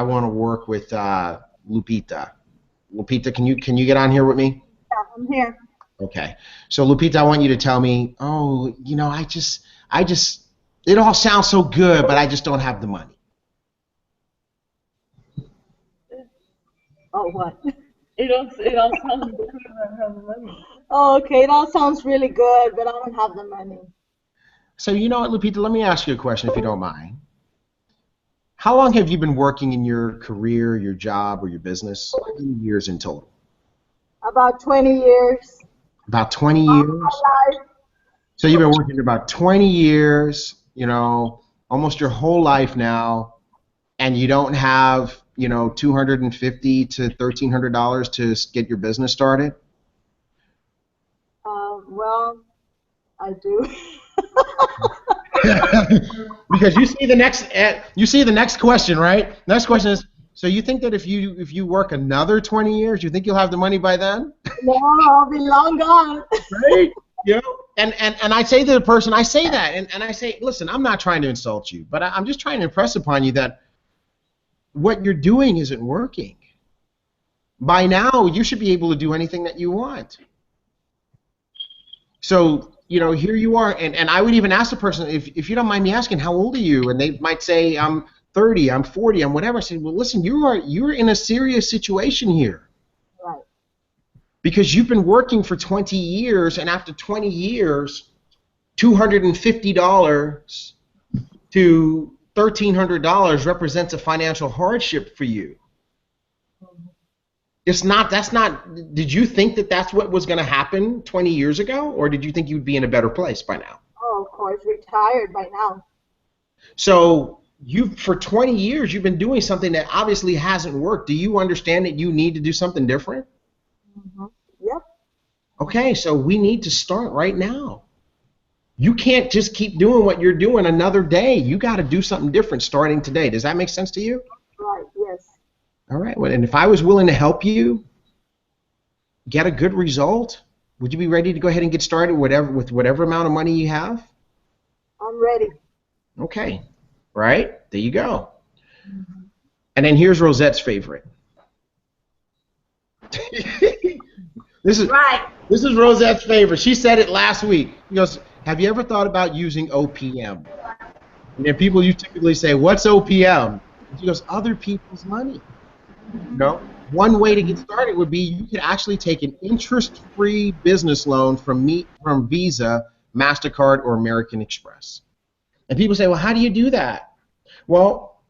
want to work with Lupita. Lupita, can you get on here with me? Yeah, I'm here. Okay. So Lupita, I want you to tell me, I just it all sounds so good, but I just don't have the money. Oh, what? It all sounds good, but I don't have the money. Oh, okay. It all sounds really good, but I don't have the money. So you know what, Lupita, let me ask you a question if you don't mind. How long have you been working in your career, your job, or your business? How many years in total? About 20 years. About 20 years? So you've been working about 20 years, almost your whole life now, and you don't have, $250 to $1,300 to get your business started? Well, I do. Because you see the next question, right? Next question is, so you think that if you work another 20 years, you think you'll have the money by then? No, I'll be long gone. Right? And I say to the person, I say that, and I say, listen, I'm not trying to insult you, but I'm just trying to impress upon you that what you're doing isn't working. By now, you should be able to do anything that you want. So, here you are, and I would even ask the person, if you don't mind me asking, how old are you? And they might say, I'm 30, I'm 40, I'm whatever. I say, well, listen, you're in a serious situation here. Right. Because you've been working for 20 years, and after 20 years, $250 to $1,300 represents a financial hardship for you. That's not, did you think that that's what was going to happen 20 years ago, or did you think you'd be in a better place by now? Oh, of course, retired by now. So for 20 years, you've been doing something that obviously hasn't worked. Do you understand that you need to do something different? Mm-hmm. Yep. Okay, so we need to start right now. You can't just keep doing what you're doing another day. You got to do something different starting today. Does that make sense to you? Right, yes. All right. Well, and if I was willing to help you get a good result, would you be ready to go ahead and get started with whatever amount of money you have? I'm ready. Okay. Right? There you go. And then here's Rosette's favorite. This is Rosette's favorite. She said it last week. She goes, have you ever thought about using OPM? And then people, you typically say, what's OPM? And she goes, other people's money. You know, one way to get started would be you could actually take an interest-free business loan from Visa, MasterCard, or American Express. And people say, well, how do you do that? Well,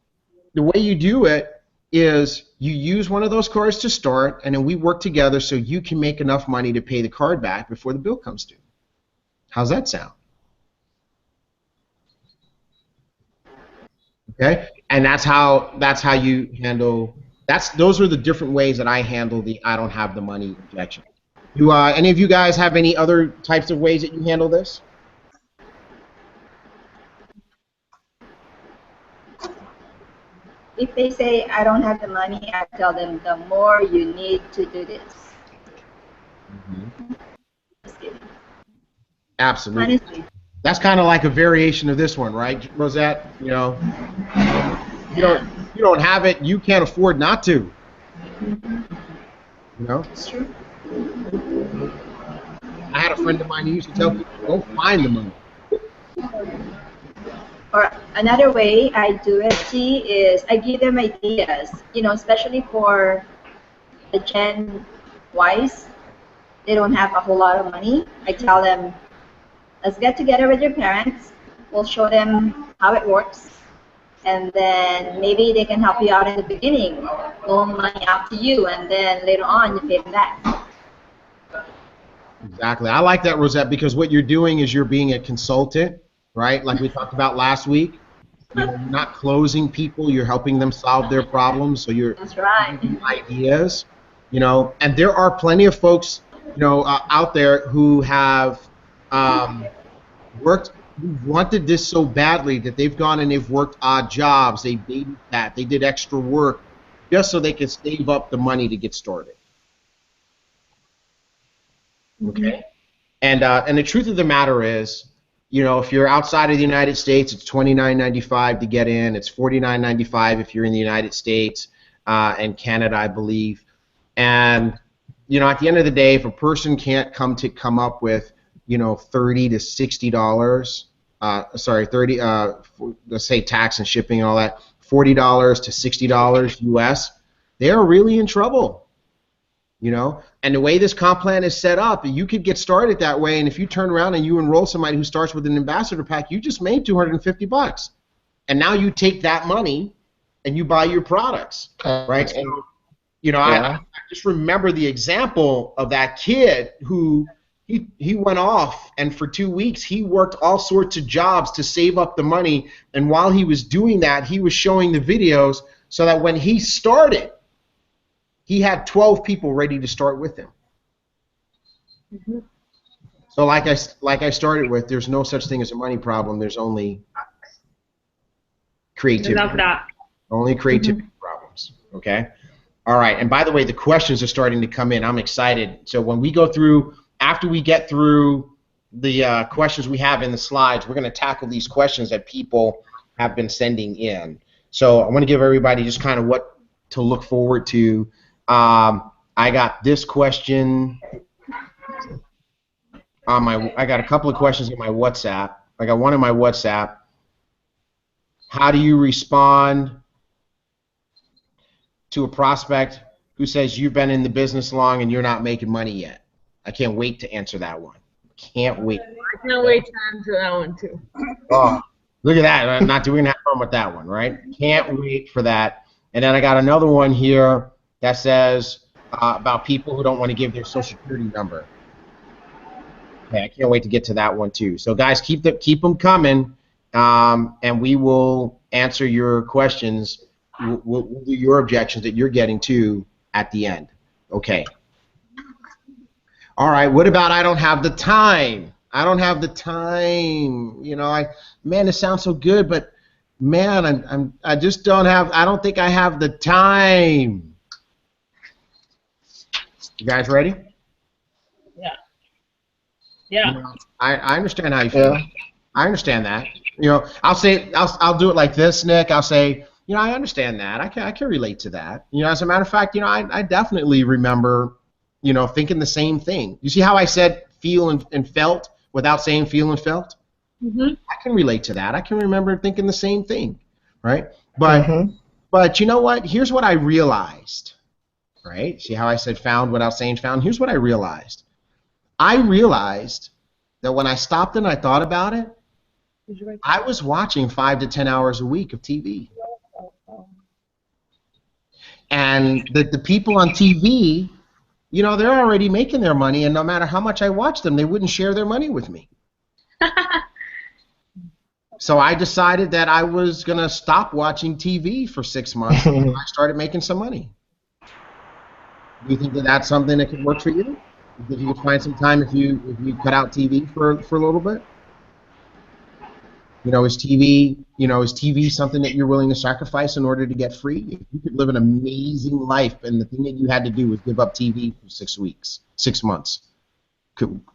the way you do it is you use one of those cards to start, and then we work together so you can make enough money to pay the card back before the bill comes due. How's that sound? Okay, and that's how you handle. Those are the different ways that I handle the I don't have the money objection. Do any of you guys have any other types of ways that you handle this? If they say I don't have the money, I tell them the more you need to do this. Just kidding. Absolutely. Honestly. That's kind of like a variation of this one, right, Rosette? You know, you don't have it, you can't afford not to. You know? It's true. I had a friend of mine who used to tell people, don't find the money. Or another way I do it, T, is I give them ideas. You know, especially for the Gen Ys, they don't have a whole lot of money. I tell them, let's get together with your parents. We'll show them how it works. And then maybe they can help you out in the beginning. Loan money out to you, and then later on you pay them back. Exactly. I like that, Rosette, because what you're doing is you're being a consultant, right? Like we talked about last week. You're not closing people. You're helping them solve their problems. So you're That's right. giving ideas, you know. And there are plenty of folks, you know, out there who have wanted this so badly that they've gone and they've worked odd jobs, they babysat, they did extra work just so they can save up the money to get started. Okay? And the truth of the matter is, you know, if you're outside of the United States, it's $29.95 to get in. It's $49.95 if you're in the United States and Canada, I believe. And, you know, at the end of the day, if a person can't come up with, you know, $30 to $60, let's say tax and shipping and all that, $40 to $60 US, they are really in trouble. You know, and the way this comp plan is set up, you could get started that way, and if you turn around and you enroll somebody who starts with an ambassador pack, you just made $250, and now you take that money and you buy your products, right? So, you know, I just remember the example of that kid who he went off, and for 2 weeks he worked all sorts of jobs to save up the money, and while he was doing that, he was showing the videos so that when he started, he had 12 people ready to start with him. So like I started with, there's no such thing as a money problem. There's only creativity. I love that. Only creativity problems. Okay? All right. And by the way, the questions are starting to come in. I'm excited. So when we go through, after we get through the questions we have in the slides, we're going to tackle these questions that people have been sending in. So I want to give everybody just kind of what to look forward to. I got this question on I got a couple of questions in my WhatsApp. I got one in my WhatsApp. How do you respond to a prospect who says you've been in the business long and you're not making money yet? I can't wait to answer that one. Can't wait. I can't wait to answer that one too. Oh, look at that. Not doing that fun with that one, right? Can't wait for that. And then I got another one here that says about people who don't want to give their social security number. Okay, I can't wait to get to that one too. So guys, keep them coming, and we will answer your questions. We'll do your objections that you're getting to at the end. Okay. All right. What about I don't have the time? I don't have the time. You know, man, it sounds so good, but man, I just don't have. I don't think I have the time. You guys ready? Yeah. Yeah. You know, I understand how you feel. Yeah. I understand that. You know, I'll do it like this, Nick. I'll say, you know, I understand that. I can relate to that. You know, as a matter of fact, you know, I definitely remember, you know, thinking the same thing. You see how I said feel and felt without saying feel and felt? Mm-hmm. I can relate to that. I can remember thinking the same thing, right? Mm-hmm. But you know what? Here's what I realized, right? See how I said found without saying found? Here's what I realized. I realized that when I stopped and I thought about it, I was watching 5 to 10 hours a week of TV. And the people on TV, you know, they're already making their money, and no matter how much I watched them, they wouldn't share their money with me. So I decided that I was going to stop watching TV for 6 months until I started making some money. Do you think that that's something that could work for you? You think you could find some time if you cut out TV for a little bit? You know, is TV something that you're willing to sacrifice in order to get free? If you could live an amazing life and the thing that you had to do was give up TV for 6 months,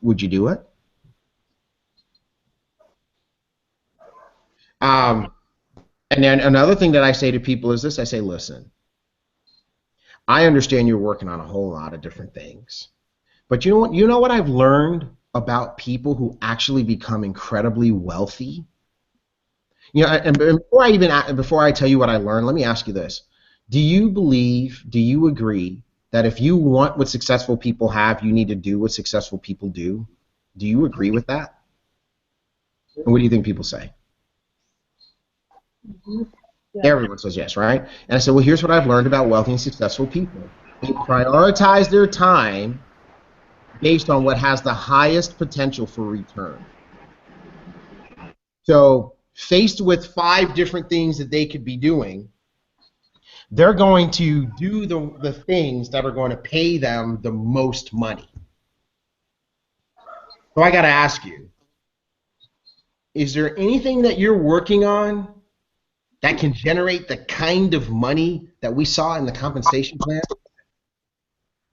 would you do it? And then another thing that I say to people is this. I say, listen, I understand you're working on a whole lot of different things. But you know what I've learned about people who actually become incredibly wealthy? You know, and before I tell you what I learned, let me ask you this. Do you agree that if you want what successful people have, you need to do what successful people do? Do you agree with that? And what do you think people say? Mm-hmm. Yeah. Everyone says yes, right? And I said, well, here's what I've learned about wealthy and successful people. They prioritize their time based on what has the highest potential for return. So faced with 5 different things that they could be doing, they're going to do the things that are going to pay them the most money. So I got to ask you, is there anything that you're working on that can generate the kind of money that we saw in the compensation plan?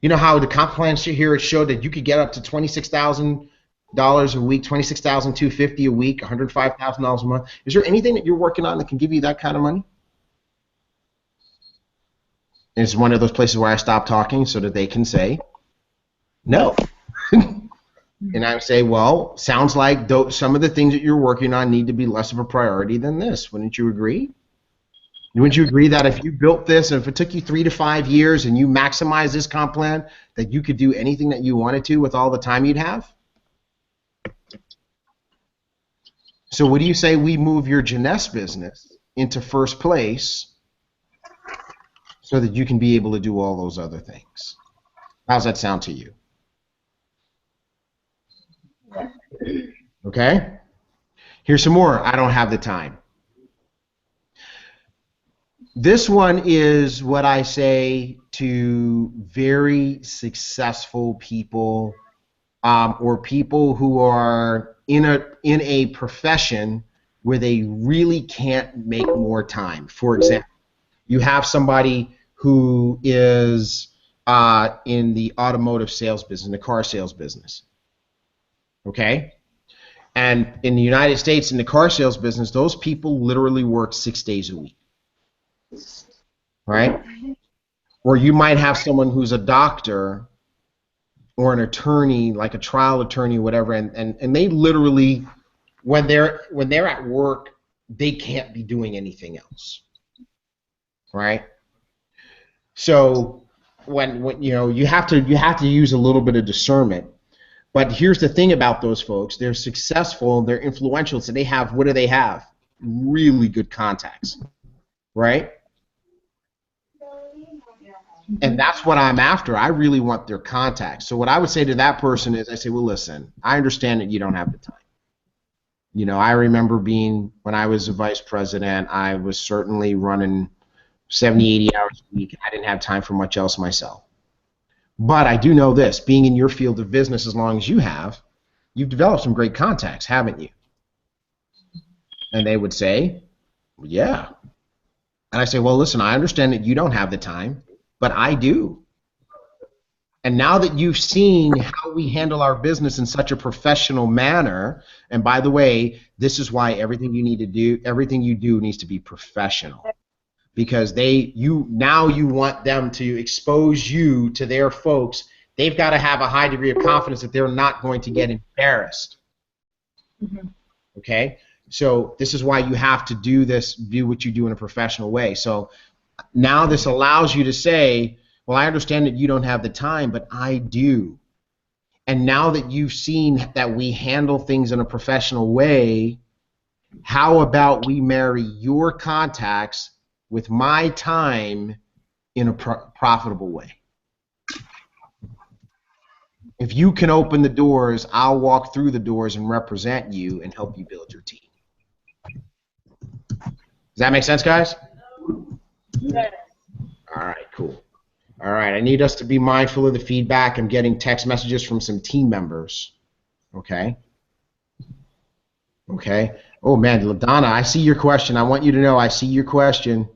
You know how the comp plan here it showed that you could get up to $26,000 a week, $26,250 a week, $105,000 a month. Is there anything that you're working on that can give you that kind of money? And it's one of those places where I stop talking so that they can say no. And I say, well, sounds like some of the things that you're working on need to be less of a priority than this. Wouldn't you agree? Wouldn't you agree that if you built this and if it took you 3 to 5 years and you maximize this comp plan, that you could do anything that you wanted to with all the time you'd have? So what do you say we move your Jeunesse business into first place so that you can be able to do all those other things? How's that sound to you? Okay? Here's some more. I don't have the time. This one is what I say to very successful people or people who are in a profession where they really can't make more time. For example, you have somebody who is in the automotive sales business, in the car sales business. Okay? And in the United States, in the car sales business, those people literally work 6 days a week. Right? Or you might have someone who's a doctor or an attorney, like a trial attorney, whatever, and they literally, when they're at work, they can't be doing anything else. Right? So when you know, you have to use a little bit of discernment. But here's the thing about those folks. They're successful, they're influential, so they have, what do they have? Really good contacts. Right? And that's what I'm after. I really want their contacts. So what I would say to that person is, I say, well, listen, I understand that you don't have the time. You know, I remember when I was a vice president, I was certainly running 70, 80 hours a week. I didn't have time for much else myself. But I do know this, being in your field of business as long as you have, you've developed some great contacts, haven't you? And they would say, well, yeah. And I say, well, listen, I understand that you don't have the time, but I do. And now that you've seen how we handle our business in such a professional manner, and by the way, this is why everything you do needs to be professional. Because now you want them to expose you to their folks. They've got to have a high degree of confidence that they're not going to get embarrassed. Mm-hmm. Okay? So this is why you have to do what you do in a professional way. So now this allows you to say, well, I understand that you don't have the time, but I do. And now that you've seen that we handle things in a professional way, how about we marry your contacts with my time in a profitable way? If you can open the doors, I'll walk through the doors and represent you and help you build your team. Does that make sense, guys? Yes. All right, cool. All right, I need us to be mindful of the feedback. I'm getting text messages from some team members. Okay? Okay. Oh, man, LaDonna, I see your question. I want you to know I see your question.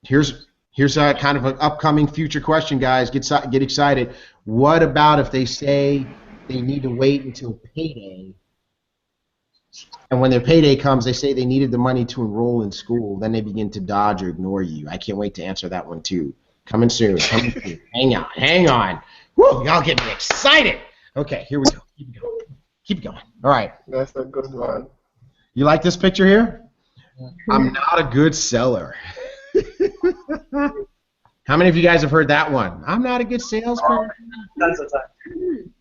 Here's a kind of an upcoming future question, guys. Get excited. What about if they say they need to wait until payday, and when their payday comes, they say they needed the money to enroll in school, then they begin to dodge or ignore you? I can't wait to answer that one too. Coming soon. Coming soon. Hang on. Woo, y'all get me excited. Okay, here we go. Keep going. All right. That's a good one. You like this picture here? I'm not a good seller. How many of you guys have heard that one? I'm not a good salesperson. Tons of time.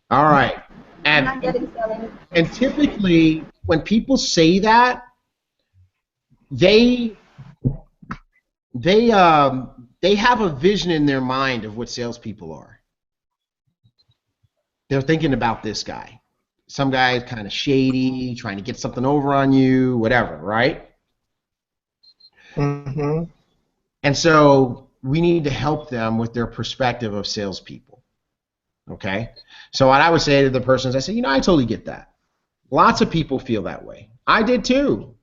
All right. I'm not getting selling. And typically, when people say that, they have a vision in their mind of what salespeople are. They're thinking about this guy. Some guy is kind of shady, trying to get something over on you, whatever, right? Mm-hmm. And so we need to help them with their perspective of salespeople. Okay? So what I would say to the person is, I say, I totally get that. Lots of people feel that way. I did too.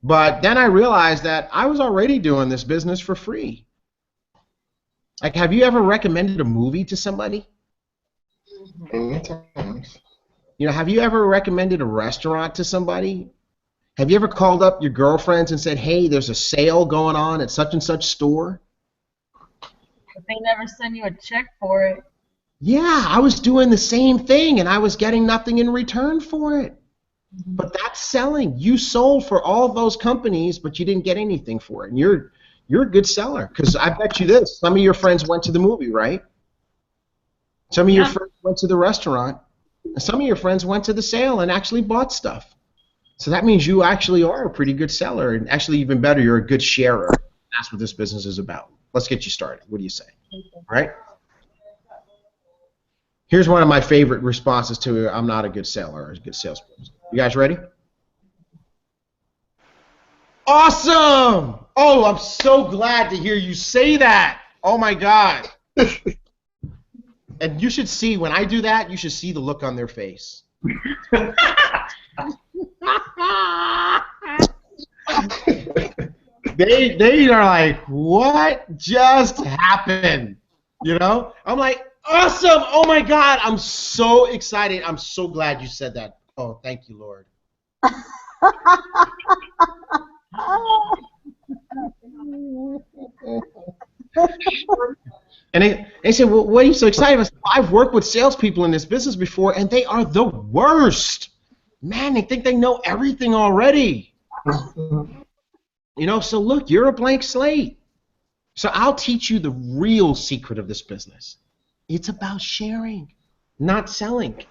But then I realized that I was already doing this business for free. Like, have you ever recommended a movie to somebody? Many times. Have you ever recommended a restaurant to somebody? Have you ever called up your girlfriends and said, hey, there's a sale going on at such and such store? But they never send you a check for it. Yeah, I was doing the same thing, and I was getting nothing in return for it. Mm-hmm. But that's selling. You sold for all those companies, but you didn't get anything for it. And you're a good seller, because I bet you this. Some of your friends went to the movie, right? Some of your friends went to the restaurant. And some of your friends went to the sale and actually bought stuff. So that means you actually are a pretty good seller, and actually even better, you're a good sharer. That's what this business is about. Let's get you started. What do you say? All right? Here's one of my favorite responses to I'm not a good seller or a good salesperson. You guys ready? Awesome! Oh, I'm so glad to hear you say that. Oh, my God. And you should see, when I do that, you should see the look on their face. They are like, what just happened? I'm like, awesome! Oh my God, I'm so excited. I'm so glad you said that. Oh, thank you, Lord. And they said, well, what are you so excited about? I've worked with salespeople in this business before, and they are the worst. Man, they think they know everything already. So look, you're a blank slate. So I'll teach you the real secret of this business. It's about sharing, not selling.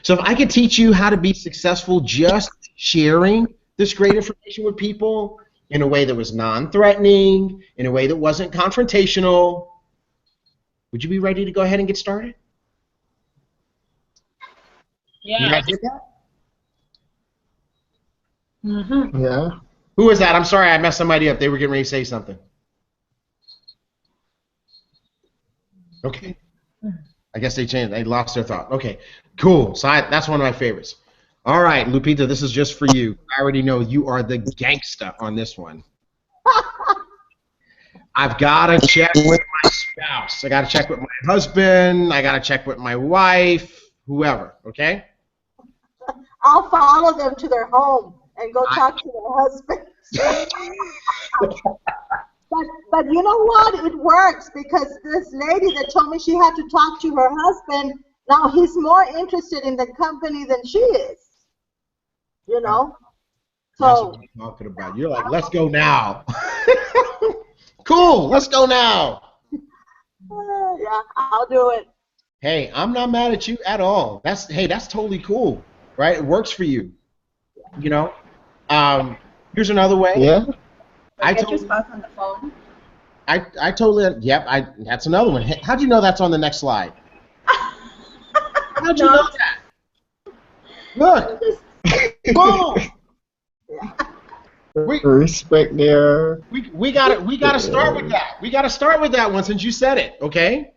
So if I could teach you how to be successful just sharing this great information with people in a way that was non-threatening, in a way that wasn't confrontational, would you be ready to go ahead and get started? Yeah. You guys get that? Mm-hmm. Yeah. Who was that? I'm sorry, I messed somebody up. They were getting ready to say something. Okay. I guess they changed. They lost their thought. Okay. Cool. So that's one of my favorites. All right, Lupita, this is just for you. I already know you are the gangsta on this one. I've got to check with my spouse. I got to check with my husband. I got to check with my wife, whoever, okay? I'll follow them to their home and go talk to their husbands. But you know what? It works because this lady that told me she had to talk to her husband, now he's more interested in the company than she is. You know? That's So what I'm talking about. You're like, let's go now. Cool, let's go now. yeah, I'll do it. Hey, I'm not mad at you at all. That's totally cool, right? It works for you. You know? Here's another way. Yeah. Get your spouse on the phone. I totally, yep, that's another one. How'd you know that's on the next slide? How'd you know that? Look. Boom. Respect their. We gotta start with that. We gotta start with that one since you said it, okay?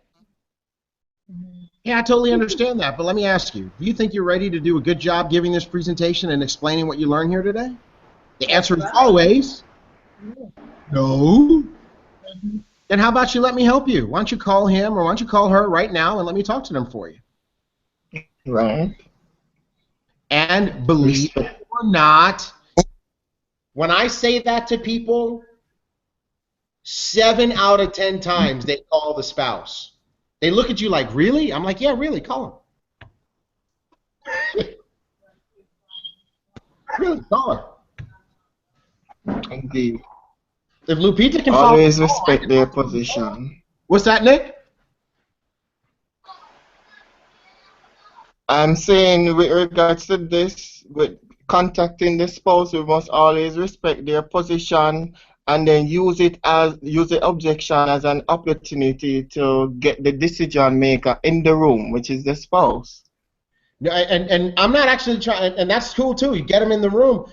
Yeah, I totally understand that, but let me ask you, do you think you're ready to do a good job giving this presentation and explaining what you learned here today? The answer is always no. Then how about you let me help you? Why don't you call him or why don't you call her right now and let me talk to them for you? Right. And believe it or not, when I say that to people, 7 out of 10 times they call the spouse. They look at you like, really? I'm like, yeah, really, call him. Really, call her. Indeed. If Lupita can always follow, respect their position. What's that, Nick? I'm saying with regards to this, with contacting the spouse, we must always respect their position and then use the objection as an opportunity to get the decision maker in the room, which is the spouse. And I'm not actually trying, and that's cool too. You get them in the room.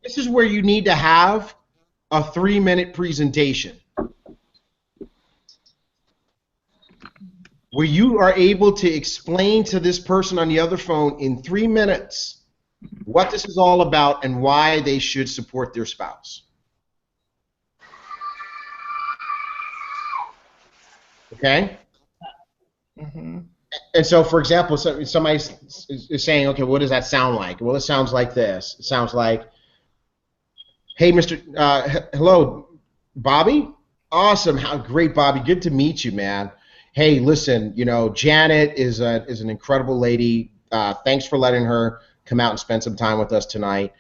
This is where you need to have a 3-minute presentation where you are able to explain to this person on the other phone in 3 minutes what this is all about and why they should support their spouse. Okay? Mm-hmm. And so, for example, somebody is saying, okay, what does that sound like? Well, it sounds like this. It sounds like, hey, hello, Bobby? Awesome. How great, Bobby. Good to meet you, man. Hey, listen, Janet is an incredible lady. Thanks for letting her come out and spend some time with us tonight.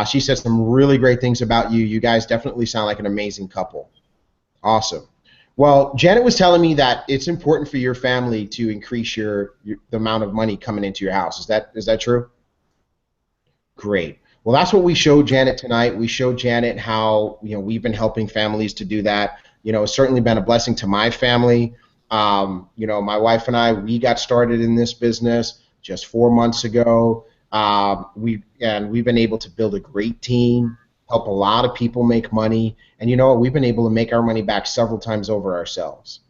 She said some really great things about you. You guys definitely sound like an amazing couple. Awesome. Well, Janet was telling me that it's important for your family to increase the amount of money coming into your house. Is that true? Great. Well, that's what we showed Janet tonight. We showed Janet how we've been helping families to do that. It's certainly been a blessing to my family. My wife and we got started in this business just 4 months ago. We've been able to build a great team, help a lot of people make money, and we've been able to make our money back several times over ourselves.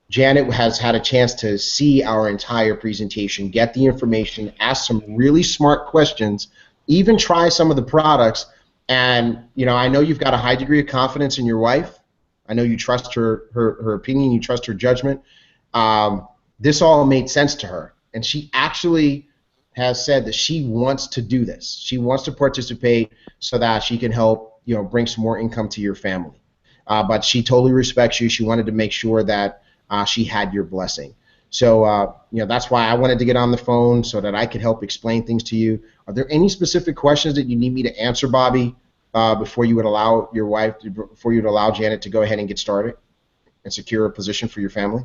Janet has had a chance to see our entire presentation, get the information, ask some really smart questions, even try some of the products, and I know you've got a high degree of confidence in your wife. I know you trust her opinion, you trust her judgment. This all made sense to her, and she actually has said that she wants to do this. She wants to participate so that she can help, bring some more income to your family. But she totally respects you. She wanted to make sure that she had your blessing. So, that's why I wanted to get on the phone so that I could help explain things to you. Are there any specific questions that you need me to answer, Bobby, before you would allow Janet to go ahead and get started and secure a position for your family?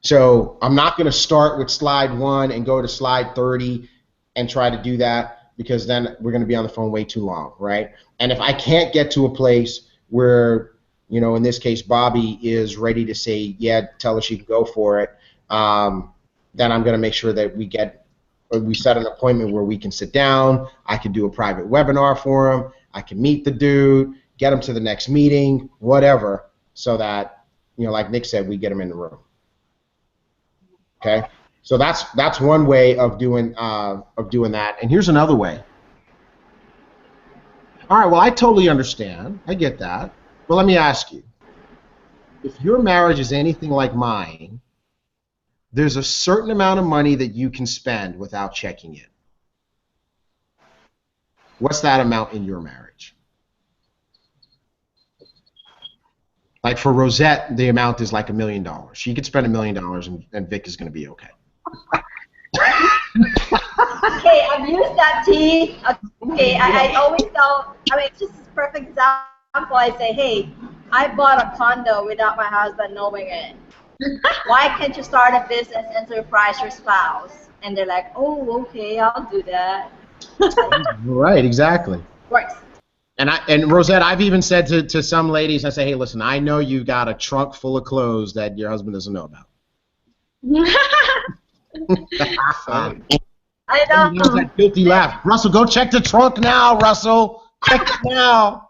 So I'm not going to start with slide 1 and go to slide 30 and try to do that because then we're going to be on the phone way too long, right? And if I can't get to a place where, in this case, Bobby is ready to say, yeah, tell her she can go for it, then I'm going to make sure that we set an appointment where we can sit down. I can do a private webinar for him. I can meet the dude, get him to the next meeting, whatever, so that, like Nick said, we get him in the room. Okay, so that's one way of doing that. And here's another way. All right, well, I totally understand. I get that. But let me ask you, if your marriage is anything like mine, there's a certain amount of money that you can spend without checking it. What's that amount in your marriage? Like for Rosette, the amount is like $1 million. She could spend $1 million, and Vic is going to be okay. Okay, I've used that T. Okay, I always tell, I mean, it's just a perfect example. I say, hey, I bought a condo without my husband knowing it. Why can't you start a business and surprise your spouse? And they're like, oh, okay, I'll do that. Right, exactly. Works. And Rosette, I've even said to some ladies, I say, hey, listen, I know you've got a trunk full of clothes that your husband doesn't know about. I know. There's that guilty laugh. Russell, go check the trunk now, Russell. Check it now.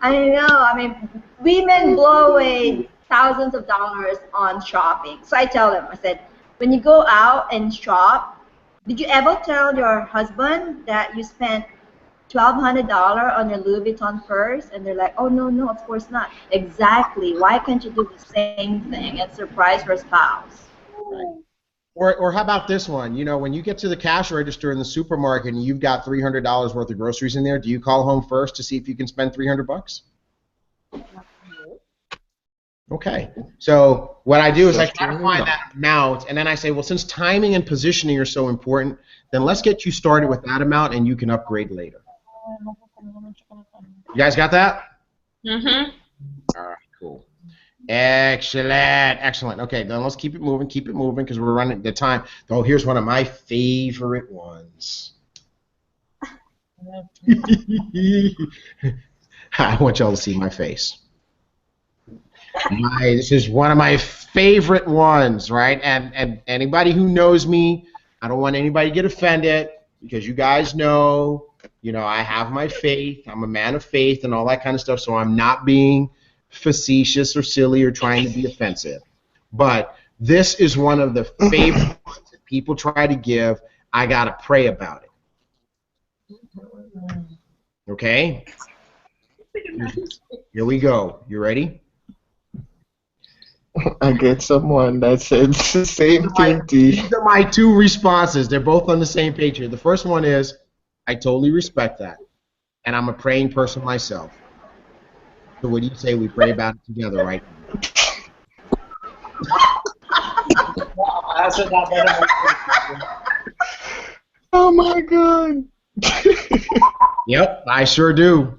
I know. I mean, women blow away thousands of dollars on shopping. So I tell them, I said, when you go out and shop, did you ever tell your husband that you spent $1,200 on your Louis Vuitton purse? And they're like, oh, no, of course not. Exactly. Why can't you do the same thing and surprise your spouse? Right. Or how about this one? You know, when you get to the cash register in the supermarket and you've got $300 worth of groceries in there, do you call home first to see if you can spend $300? Okay. So what I do is I try to find that amount, and then I say, well, since timing and positioning are so important, then let's get you started with that amount, and you can upgrade later. You guys got that? Mm-hmm. All right, cool. Excellent. Okay, then let's keep it moving, because we're running the time. Oh, here's one of my favorite ones. I want y'all to see my face. This is one of my favorite ones, right? And anybody who knows me, I don't want anybody to get offended, because you guys know, I have my faith. I'm a man of faith and all that kind of stuff, so I'm not being facetious or silly or trying to be offensive. But this is one of the favorite ones that people try to give. I got to pray about it. Okay? Here we go. You ready? I get someone that said the same thing to you. These are my two responses. They're both on the same page here. The first one is, I totally respect that, and I'm a praying person myself. So what do you say we pray about it together right now? Oh my God. Yep, I sure do.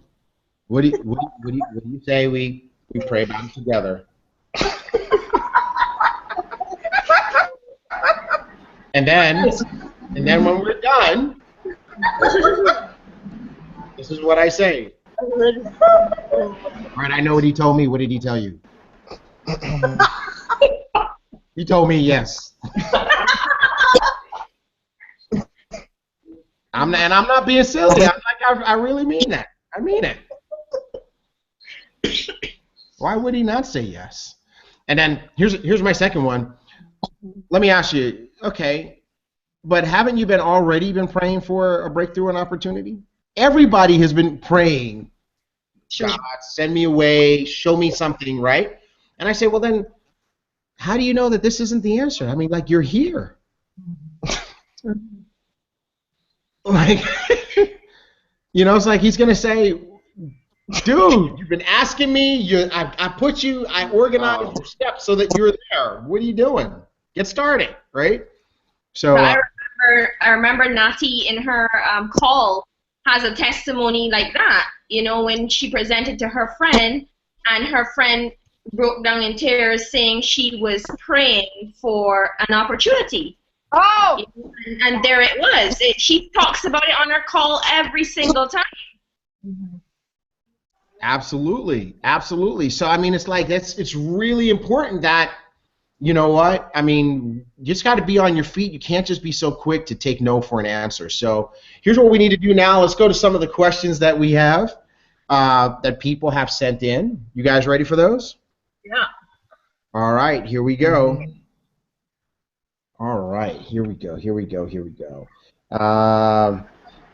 What do you say we pray about it together? And then when we're done, this is what I say. All right, I know what he told me. What did he tell you? He told me yes. I'm not being silly. I really mean that. I mean it. Why would he not say yes? And then here's my second one. Let me ask you. Okay, but haven't you already been praying for a breakthrough and opportunity? Everybody has been praying. God, send me away, show me something, right? And I say, well, then, how do you know that this isn't the answer? I mean, like, you're here. Like, it's like he's going to say, dude, you've been asking me, I organized your steps so that you're there. What are you doing? Get started, right? So I remember Nati in her call has a testimony like that. When she presented to her friend, and her friend broke down in tears, saying she was praying for an opportunity. Oh! And there it was. She talks about it on her call every single time. Absolutely. So I mean, it's like it's really important that. You know what? I mean, you just got to be on your feet. You can't just be so quick to take no for an answer. So here's what we need to do now. Let's go to some of the questions that we have that people have sent in. You guys ready for those? Yeah. All right, here we go. All right, here we go.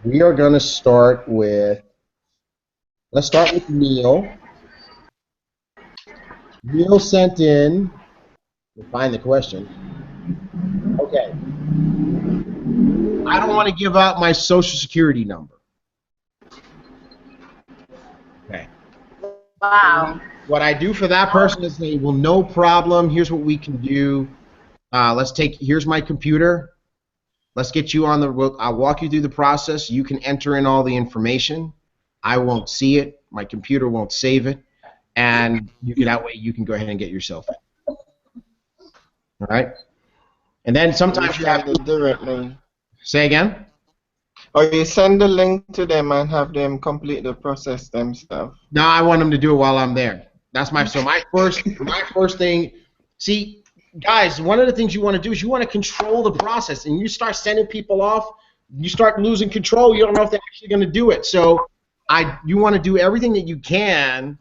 We are going to start with Let's start with Neil. Neil sent in, we'll find the question. Okay. I don't want to give out my social security number. Okay. Wow. What I do for that person is say, well, no problem. Here's what we can do. Here's my computer. Let's get you on I'll walk you through the process. You can enter in all the information. I won't see it. My computer won't save it. And that way you can go ahead and get yourself in. All right? And then sometimes you have to directly. Say again? Or you send the link to them and have them complete the process themselves. No, I want them to do it while I'm there. That's my first thing. See, guys, one of the things you want to do is you want to control the process, and you start sending people off, you start losing control. You don't know if they're actually going to do it. So you want to do everything that you can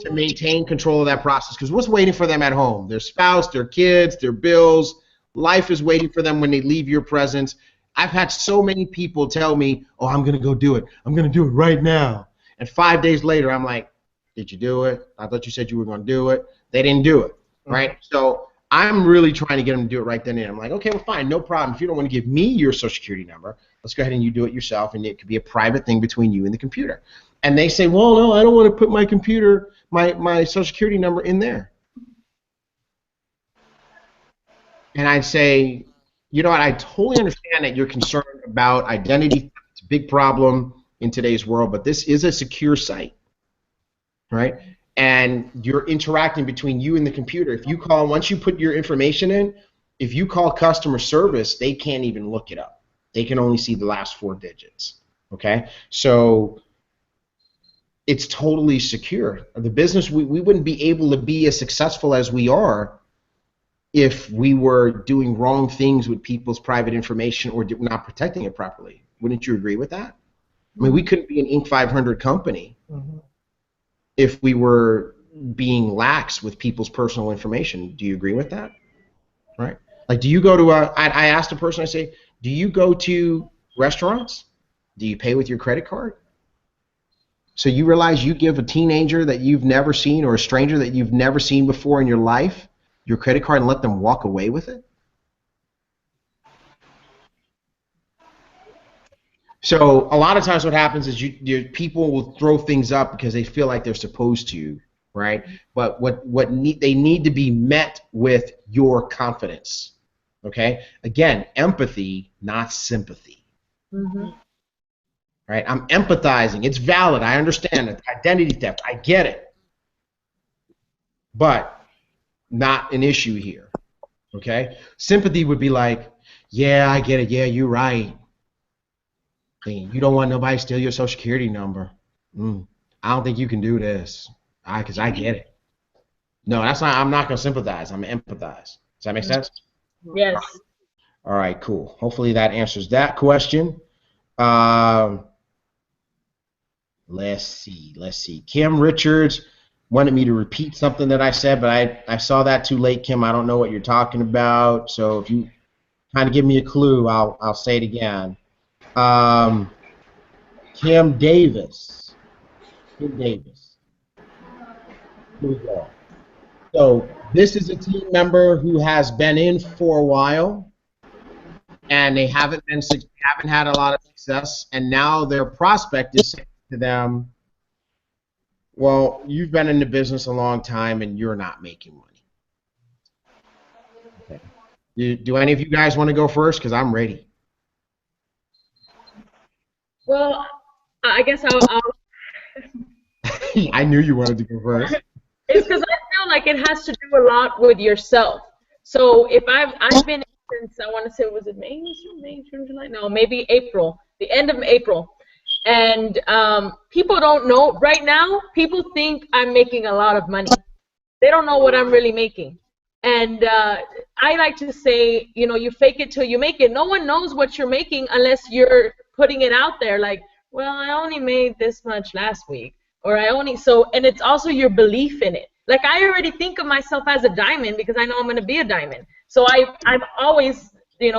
to maintain control of that process, because what's waiting for them at home? Their spouse, their kids, their bills. Life is waiting for them when they leave your presence. I've had so many people tell me, oh, I'm going to go do it. I'm going to do it right now. And 5 days later, I'm like, did you do it? I thought you said you were going to do it. They didn't do it, right? So I'm really trying to get them to do it right then and there. I'm like, okay, well, fine, no problem. If you don't want to give me your social security number, let's go ahead and you do it yourself, and it could be a private thing between you and the computer. And they say, well, no, I don't want to put my computer, my social security number in there. And I'd say, you know what, I totally understand that you're concerned about identity. It's a big problem in today's world, but this is a secure site, right? And you're interacting between you and the computer. If you call, once you put your information in, if you call customer service, they can't even look it up. They can only see the last 4 digits, okay? So it's totally secure. The business, we wouldn't be able to be as successful as we are if we were doing wrong things with people's private information or not protecting it properly. Wouldn't you agree with that? I mean, we couldn't be an Inc. 500 company if we were being lax with people's personal information. Do you agree with that? Right? Like, do you go to I asked a person, I say, do you go to restaurants? Do you pay with your credit card? So you realize you give a teenager that you've never seen or a stranger that you've never seen before in your life your credit card and let them walk away with it? So a lot of times what happens is people will throw things up because they feel like they're supposed to, right? But they need to be met with your confidence, okay? Again, empathy, not sympathy. Right? I'm empathizing. It's valid. I understand it. Identity theft. I get it. But not an issue here, okay? Sympathy would be like, yeah, I get it. Yeah, you're right. You don't want nobody to steal your social security number. I don't think you can do this, because I get it. No, that's not. I'm not going to sympathize. I'm going to empathize. Does that make sense? Yes. All right, cool. Hopefully that answers that question. Let's see. Kim Richards wanted me to repeat something that I said, but I saw that too late, Kim. I don't know what you're talking about. So if you kind of give me a clue, I'll say it again. Kim Davis. Here we go. So this is a team member who has been in for a while, and they haven't had a lot of success, and now their prospect is saying to them, well, you've been in the business a long time and you're not making money. Okay. Do any of you guys want to go first? Because I'm ready. Well, I guess I'll I knew you wanted to go first. It's because I feel like it has to do a lot with yourself. So if I've been since, I want to say, was it May, June, July? No, maybe April, the end of April. And people don't know. Right now, people think I'm making a lot of money. They don't know what I'm really making. And I like to say, you fake it till you make it. No one knows what you're making unless you're putting it out there. Like, well, I only made this much last week. Or and it's also your belief in it. Like, I already think of myself as a diamond because I know I'm going to be a diamond. So I'm always,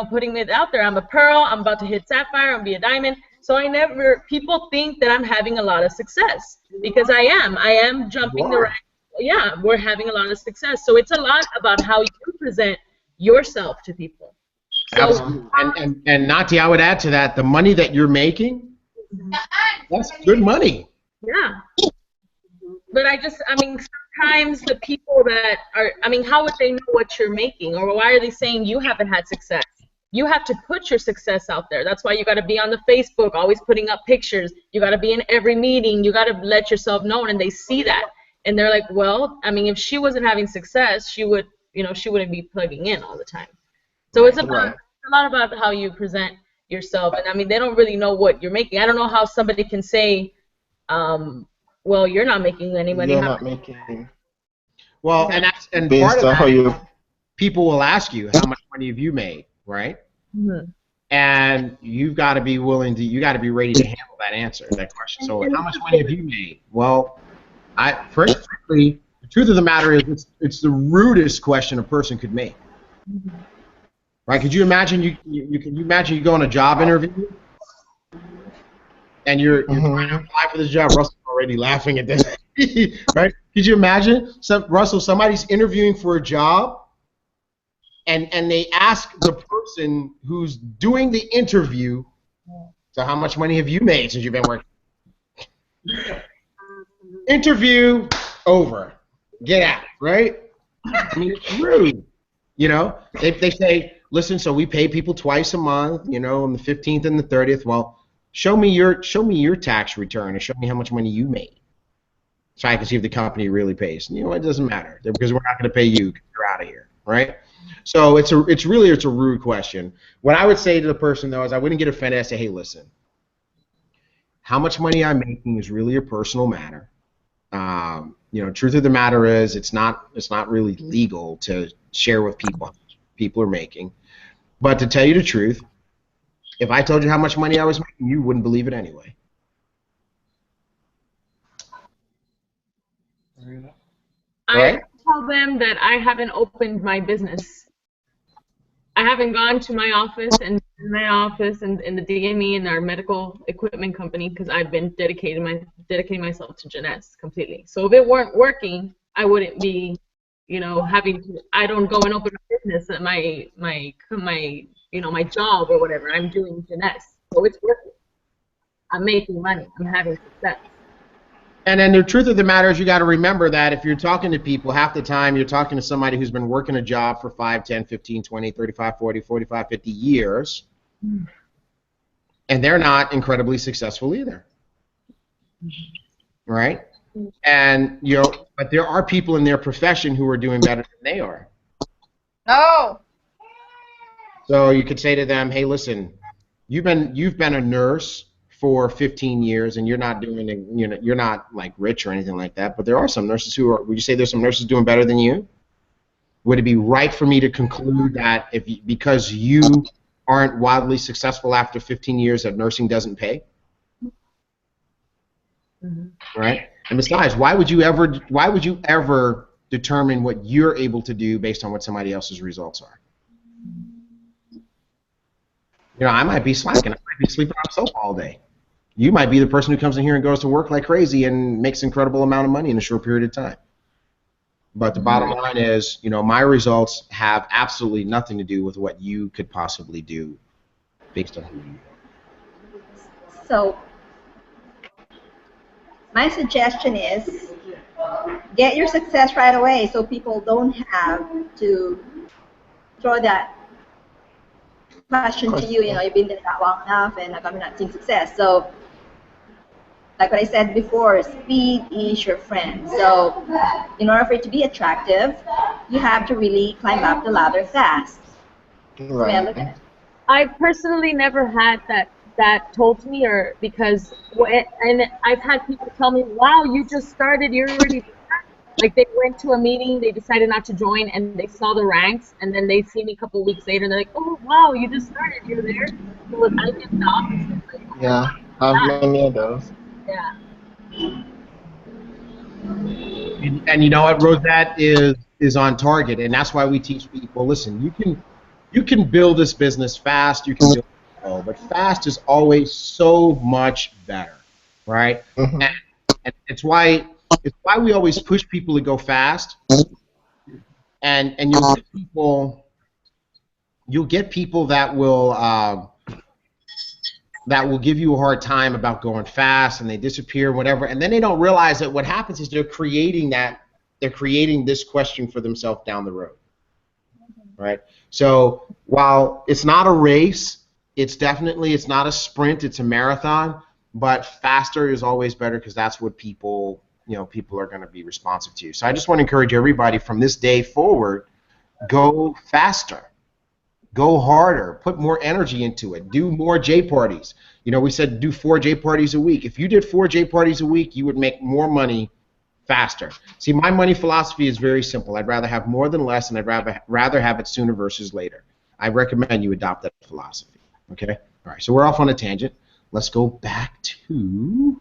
putting it out there. I'm a pearl. I'm about to hit sapphire. I'm going to be a diamond. So people think that I'm having a lot of success because I am. I am jumping the right. Yeah, we're having a lot of success. So it's a lot about how you present yourself to people. So, absolutely. And Nati, I would add to that, the money that you're making, that's good money. Yeah. But I mean, sometimes the people that are, I mean, how would they know what you're making? Or why are they saying you haven't had success? You have to put your success out there. That's why you got to be on the Facebook, always putting up pictures. You got to be in every meeting. You got to let yourself known, and they see that. And they're like, well, I mean, if she wasn't having success, she would, she wouldn't be plugging in all the time. So it's a lot about how you present yourself. And I mean, they don't really know what you're making. I don't know how somebody can say, well, you're not making any money. You're not making. Well, and part of that, people will ask you, how much money have you made, right? Mm-hmm. And you've got to be willing to, you got to be ready to handle that answer, that question. So, how much money have you made? Well, frankly, the truth of the matter is, it's the rudest question a person could make. Mm-hmm. Right? Could you imagine you go on a job interview and you're trying to apply for this job? Russell's already laughing at this. Right? Could you imagine, Russell, somebody's interviewing for a job and they ask the person who's doing the interview, so how much money have you made since you've been working? Interview over. Get out, right? I mean, it's rude. They say, listen, so we pay people twice a month, on the 15th and the 30th. Well, show me your tax return and show me how much money you made, so I can see if the company really pays. It doesn't matter because we're not going to pay you. You're out of here, right? So it's a rude question. What I would say to the person though is I wouldn't get offended. I say, hey, listen, how much money I'm making is really a personal matter. Truth of the matter is it's not really legal to share with people how much people are making. But to tell you the truth, if I told you how much money I was making, you wouldn't believe it anyway. I tell them that I haven't opened my business. I haven't gone to my office and in the DME and our medical equipment company because I've been dedicating myself to Jeunesse completely. So if it weren't working, I wouldn't be, I don't go and open a business at my job or whatever. I'm doing Jeunesse, so it's working. I'm making money. I'm having success. And then the truth of the matter is you got to remember that if you're talking to people, half the time you're talking to somebody who's been working a job for 5, 10, 15, 20, 35, 40, 45, 50 years, and they're not incredibly successful either. Right? And, but there are people in their profession who are doing better than they are. No. So you could say to them, hey, listen, you've been a nurse for 15 years and you're not doing, you're not like rich or anything like that, but there are some nurses who are, would you say there's some nurses doing better than you? Would it be right for me to conclude that because you aren't wildly successful after 15 years that nursing doesn't pay? Right? And besides, why would you ever determine what you're able to do based on what somebody else's results are? I might be slacking. I might be sleeping on a sofa all day. You might be the person who comes in here and goes to work like crazy and makes an incredible amount of money in a short period of time. But the bottom line is, my results have absolutely nothing to do with what you could possibly do based on who you are. So, my suggestion is get your success right away so people don't have to throw that question to you, you've been there that long enough and I'm not seeing success. So, like what I said before, speed is your friend. So, in order for it to be attractive, you have to really climb up the ladder fast. Right. I personally never had that told to me, or because, and I've had people tell me, wow, you just started, you're already there. Like they went to a meeting, they decided not to join, and they saw the ranks, and then they see me a couple of weeks later, and they're like, oh, wow, you just started, you're there. So I did the opposite. Like, yeah, I have many of those. Yeah. And you know what, Rosette is on target, and that's why we teach people, listen, you can build this business fast, you can build it slow, but fast is always so much better, right? Mhm. And it's why we always push people to go fast, and you'll get people that will give you a hard time about going fast, and they disappear, whatever, and then they don't realize that what happens is they're creating this question for themselves down the road, right? So while it's not a race, it's not a sprint, it's a marathon, but faster is always better because that's what people are going to be responsive to. So I just want to encourage everybody from this day forward, go faster. Go harder, put more energy into it, do more J parties. We said do 4 J parties a week. If you did 4 J parties a week, you would make more money faster. See, my money philosophy is very simple. I'd rather have more than less, and I'd rather have it sooner versus later. I recommend you adopt that philosophy. Okay? All right, so we're off on a tangent. Let's go back to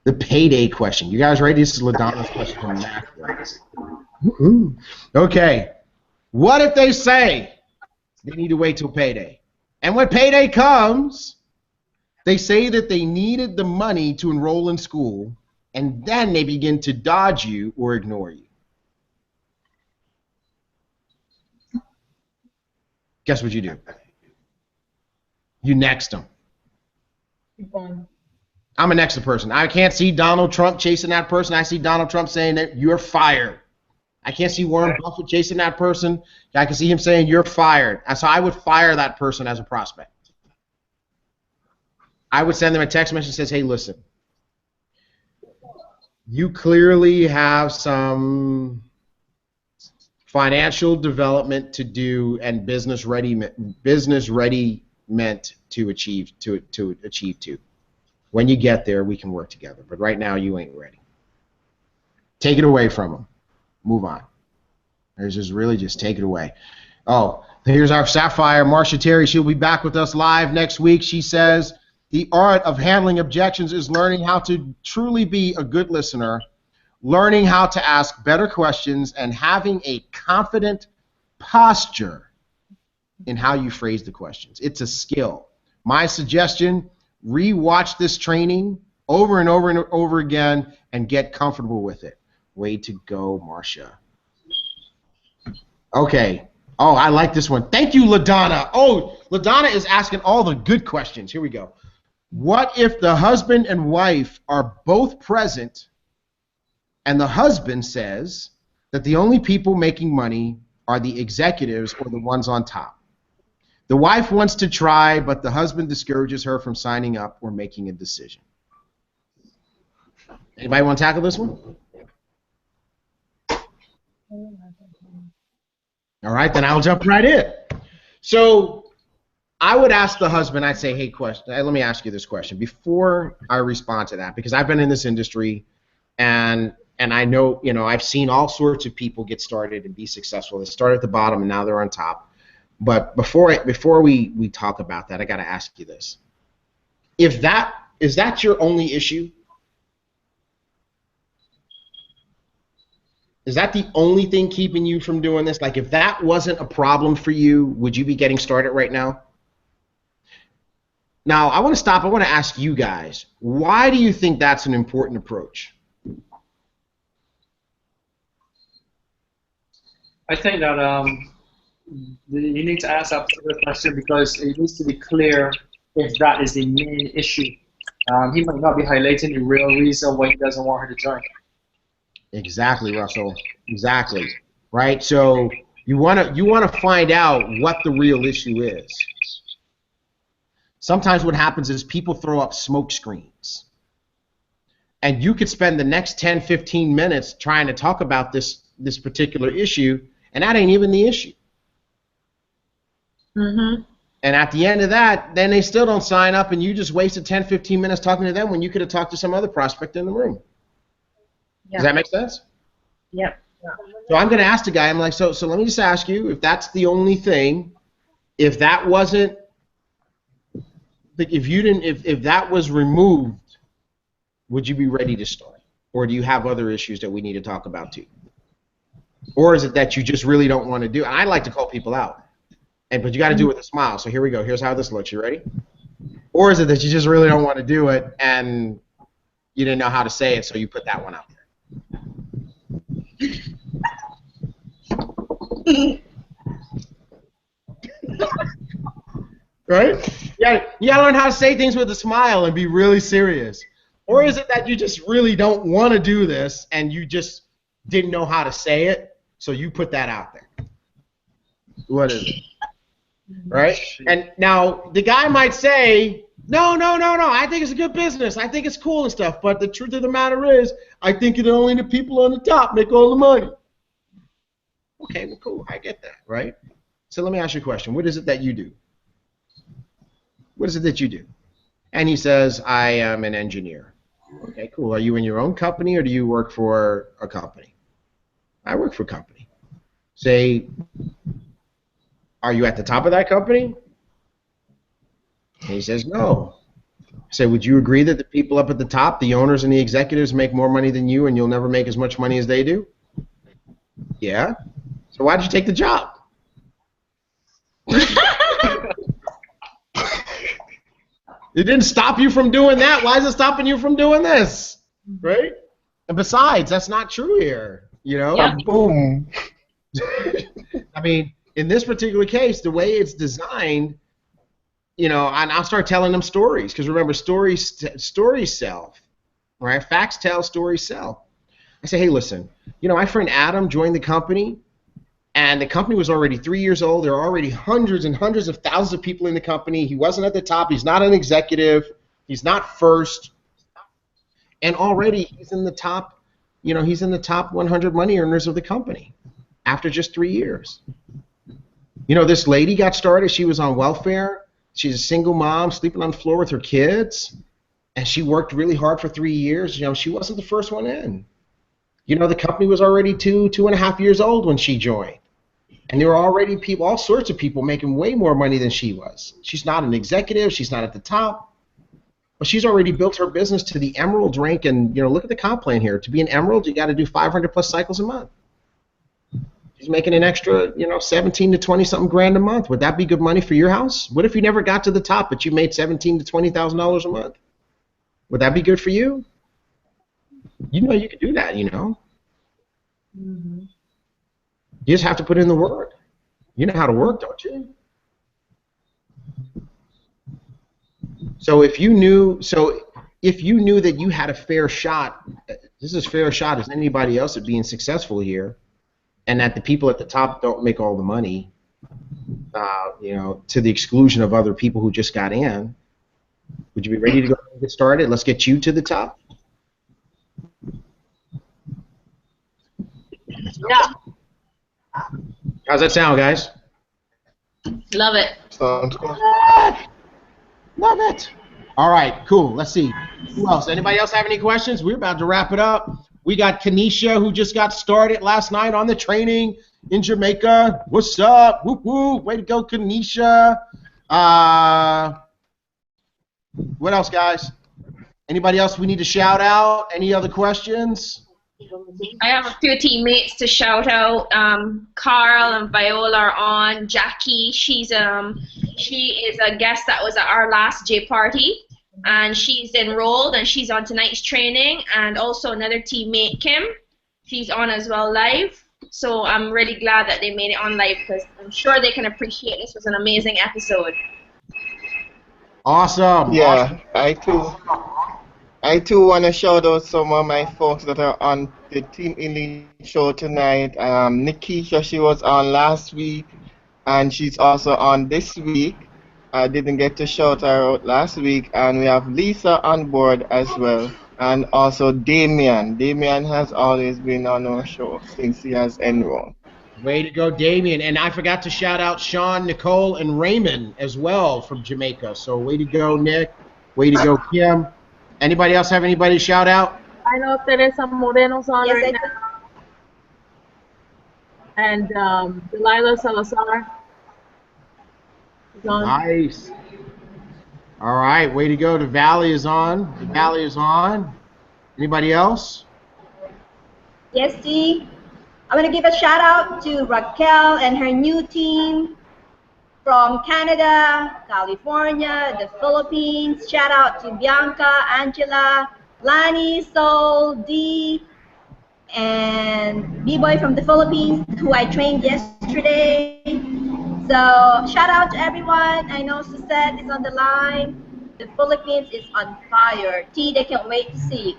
the payday question. You guys ready? This is LaDonna's question from Math. Okay. What if they say they need to wait till payday? And when payday comes, they say that they needed the money to enroll in school, and then they begin to dodge you or ignore you. Guess what you do? You next them. Keep going. I'm a next person. I can't see Donald Trump chasing that person. I see Donald Trump saying that you're fired. I can't see Warren Buffett chasing that person. I can see him saying you're fired. So I would fire that person as a prospect. I would send them a text message that says, hey, listen, you clearly have some financial development to do and business ready meant to achieve to. When you get there, we can work together. But right now, you ain't ready. Take it away from them. Move on. There's just take it away. Oh, here's our Sapphire, Marcia Terry. She'll be back with us live next week. She says, the art of handling objections is learning how to truly be a good listener, learning how to ask better questions, and having a confident posture in how you phrase the questions. It's a skill. My suggestion, re-watch this training over and over and over again and get comfortable with it. Way to go, Marcia. Okay. Oh, I like this one. Thank you, LaDonna. Oh, LaDonna is asking all the good questions. Here we go. What if the husband and wife are both present and the husband says that the only people making money are the executives or the ones on top? The wife wants to try, but the husband discourages her from signing up or making a decision. Anybody want to tackle this one? All right, then I'll jump right in. So I would ask the husband, I'd say, hey, let me ask you this question before I respond to that, because I've been in this industry and I know, I've seen all sorts of people get started and be successful. They start at the bottom and now they're on top. But before we talk about that, I got to ask you this. Is that your only issue? Is that the only thing keeping you from doing this? Like, if that wasn't a problem for you, would you be getting started right now? Now, I want to stop. I want to ask you guys, why do you think that's an important approach? I think that you need to ask that particular question because it needs to be clear if that is the main issue. He might not be highlighting the real reason why he doesn't want her to join. Exactly, Russell. Exactly. Right? So you want to find out what the real issue is. Sometimes what happens is people throw up smoke screens. And you could spend the next 10, 15 minutes trying to talk about this particular issue, and that ain't even the issue. Mm-hmm. And at the end of that, then they still don't sign up, and you just wasted 10, 15 minutes talking to them when you could have talked to some other prospect in the room. Yeah. Does that make sense? Yep. So I'm going to ask the guy, I'm like, so let me just ask you, if that's the only thing, if that wasn't, if that was removed, would you be ready to start? Or do you have other issues that we need to talk about too? Or is it that you just really don't want to do it? And I like to call people out. but you got to do it with a smile. So here we go. Here's how this looks. You ready? Or is it that you just really don't want to do it and you didn't know how to say it, so you put that one out there? Right? You gotta learn how to say things with a smile and be really serious. Or is it that you just really don't want to do this and you just didn't know how to say it, so you put that out there? What is it? Right? And now the guy might say, no, I think it's a good business. I think it's cool and stuff. But the truth of the matter is, I think that only the people on the top make all the money. Okay, well, cool. I get that, right? So let me ask you a question. What is it that you do? What is it that you do? And he says, I am an engineer. Okay, cool. Are you in your own company or do you work for a company? I work for a company. Say, are you at the top of that company? And he says, no. I say, would you agree that the people up at the top, the owners and the executives, make more money than you and you'll never make as much money as they do? Yeah. So why did you take the job? It didn't stop you from doing that. Why is it stopping you from doing this? Right? And besides, that's not true here. You know? Yeah. Boom. I mean, in this particular case, the way it's designed, you know, and I'll start telling them stories, because remember, stories sell, right? Facts tell, stories sell. I say, hey, listen, you know, my friend Adam joined the company, and the company was already 3 years old. There are already hundreds and hundreds of thousands of people in the company. He wasn't at the top. He's not an executive. He's not first. And already he's in the top, you know, he's in the top 100 money earners of the company after just 3 years. You know, this lady got started. She was on welfare. She's a single mom sleeping on the floor with her kids. And she worked really hard for 3 years. You know, she wasn't the first one in. You know, the company was already 2.5 years old when she joined. And there were already people, all sorts of people making way more money than she was. She's not an executive. She's not at the top. But she's already built her business to the emerald rank. And, you know, look at the comp plan here. To be an emerald, you got to do 500 plus cycles a month. She's making an extra, you know, 17 to 20 something grand a month. Would that be good money for your house? What if you never got to the top, but you made $17,000 to $20,000 a month? Would that be good for you? You know you could do that, you know. Mm-hmm. You just have to put in the work. You know how to work, don't you? So if you knew that you had a fair shot, this is as fair a shot as anybody else at being successful here, and that the people at the top don't make all the money, you know, to the exclusion of other people who just got in, would you be ready to go and get started? Let's get you to the top. Yeah. How's that sound, guys? Love it. Sounds good. Love it. All right, cool. Let's see. Who else? Anybody else have any questions? We're about to wrap it up. We got Kanisha, who just got started last night on the training in Jamaica. What's up? Whoop, whoop. Way to go, Kanisha. What else, guys? Anybody else we need to shout out? Any other questions? I have a few teammates to shout out. Carl and Viola are on. Jackie, she is a guest that was at our last J party, and she's enrolled and she's on tonight's training. And also another teammate, Kim, she's on as well live. So I'm really glad that they made it on live, because I'm sure they can appreciate this was an amazing episode. Awesome. Yeah, I too want to shout out some of my folks that are on the Team Elite show tonight. Nikisha, she was on last week, and she's also on this week. I didn't get to shout her out last week, and we have Lisa on board as well, and also Damien. Damien has always been on our show since he has enrolled. Way to go, Damien. And I forgot to shout out Sean, Nicole, and Raymond as well from Jamaica. So way to go, Nick. Way to go, Kim. Anybody else have anybody to shout out? I know Teresa Moreno's on right now. And Delilah Salazar is on. Nice. All right, way to go. The Valley is on. The Valley is on. Anybody else? Yes, T. I'm going to give a shout out to Raquel and her new team. from Canada, California, the Philippines. Shout out to Bianca, Angela, Lani, Sol, D, and B-Boy from the Philippines, who I trained yesterday. So shout out to everyone. I know Suzette is on the line. The Philippines is on fire. T, they can't wait to see you.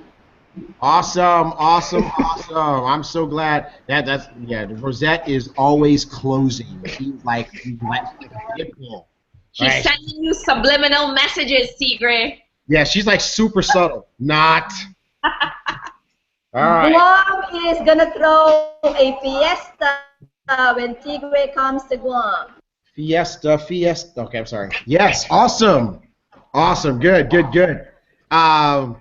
Awesome, awesome, awesome. I'm so glad Rosette is always closing. She's like a pit bull. She's Right? sending you subliminal messages, T.Gray. Yeah, she's like super subtle. Not. All right. Guam is gonna throw a fiesta when T.Gray comes to Guam. Fiesta. Okay, I'm sorry. Yes, awesome. Awesome. Good. Yeah,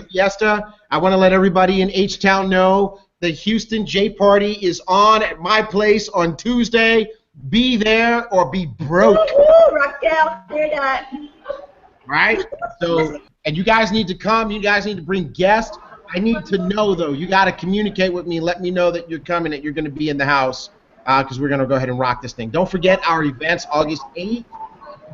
Fiesta, I want to let everybody in H-Town know the Houston J Party is on at my place on Tuesday. Be there or be broke. Woo-hoo, Raquel, hear that. Right? So, and you guys need to come. You guys need to bring guests. I need to know, though. You got to communicate with me. Let me know that you're coming, that you're going to be in the house, because we're going to go ahead and rock this thing. Don't forget our events, August 8th,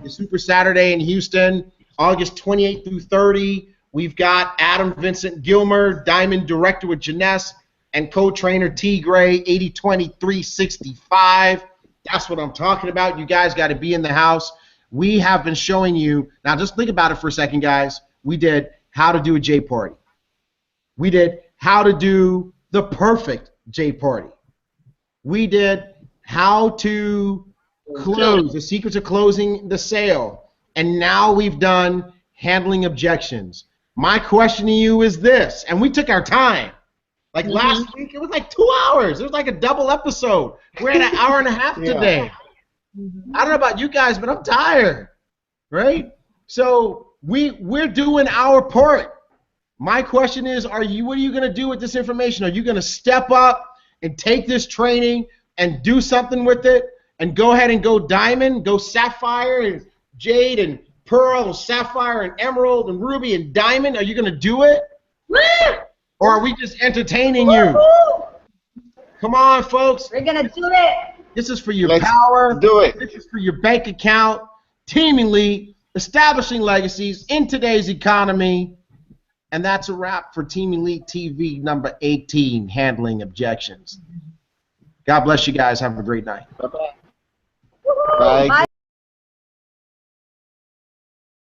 the Super Saturday in Houston. August 28th through 30, we've got Adam Vincent Gilmer, Diamond Director with Janess, and co-trainer T.Gray, 80-20-365. That's what I'm talking about. You guys got to be in the house. We have been showing you, now just think about it for a second, guys. We did how to do a J party. We did how to do the perfect J party. We did how to close, the secrets of closing the sale. And now we've done handling objections. My question to you is this, and we took our time. Like last week, it was like 2 hours. It was like a double episode. We're at an hour and a half today. I don't know about you guys, but I'm tired, right? So we're doing our part. My question is, what are you going to do with this information? Are you going to step up and take this training and do something with it and go ahead and go diamond, go sapphire, and jade and pearl and sapphire and emerald and ruby and diamond? Are you going to do it? Or are we just entertaining you? Come on, folks. We're gonna do it. This is for your power. Do it. This is for your bank account. Team Elite, establishing legacies in today's economy. And that's a wrap for Team Elite TV number 18, Handling Objections. God bless you guys. Have a great night. Bye-bye. Bye.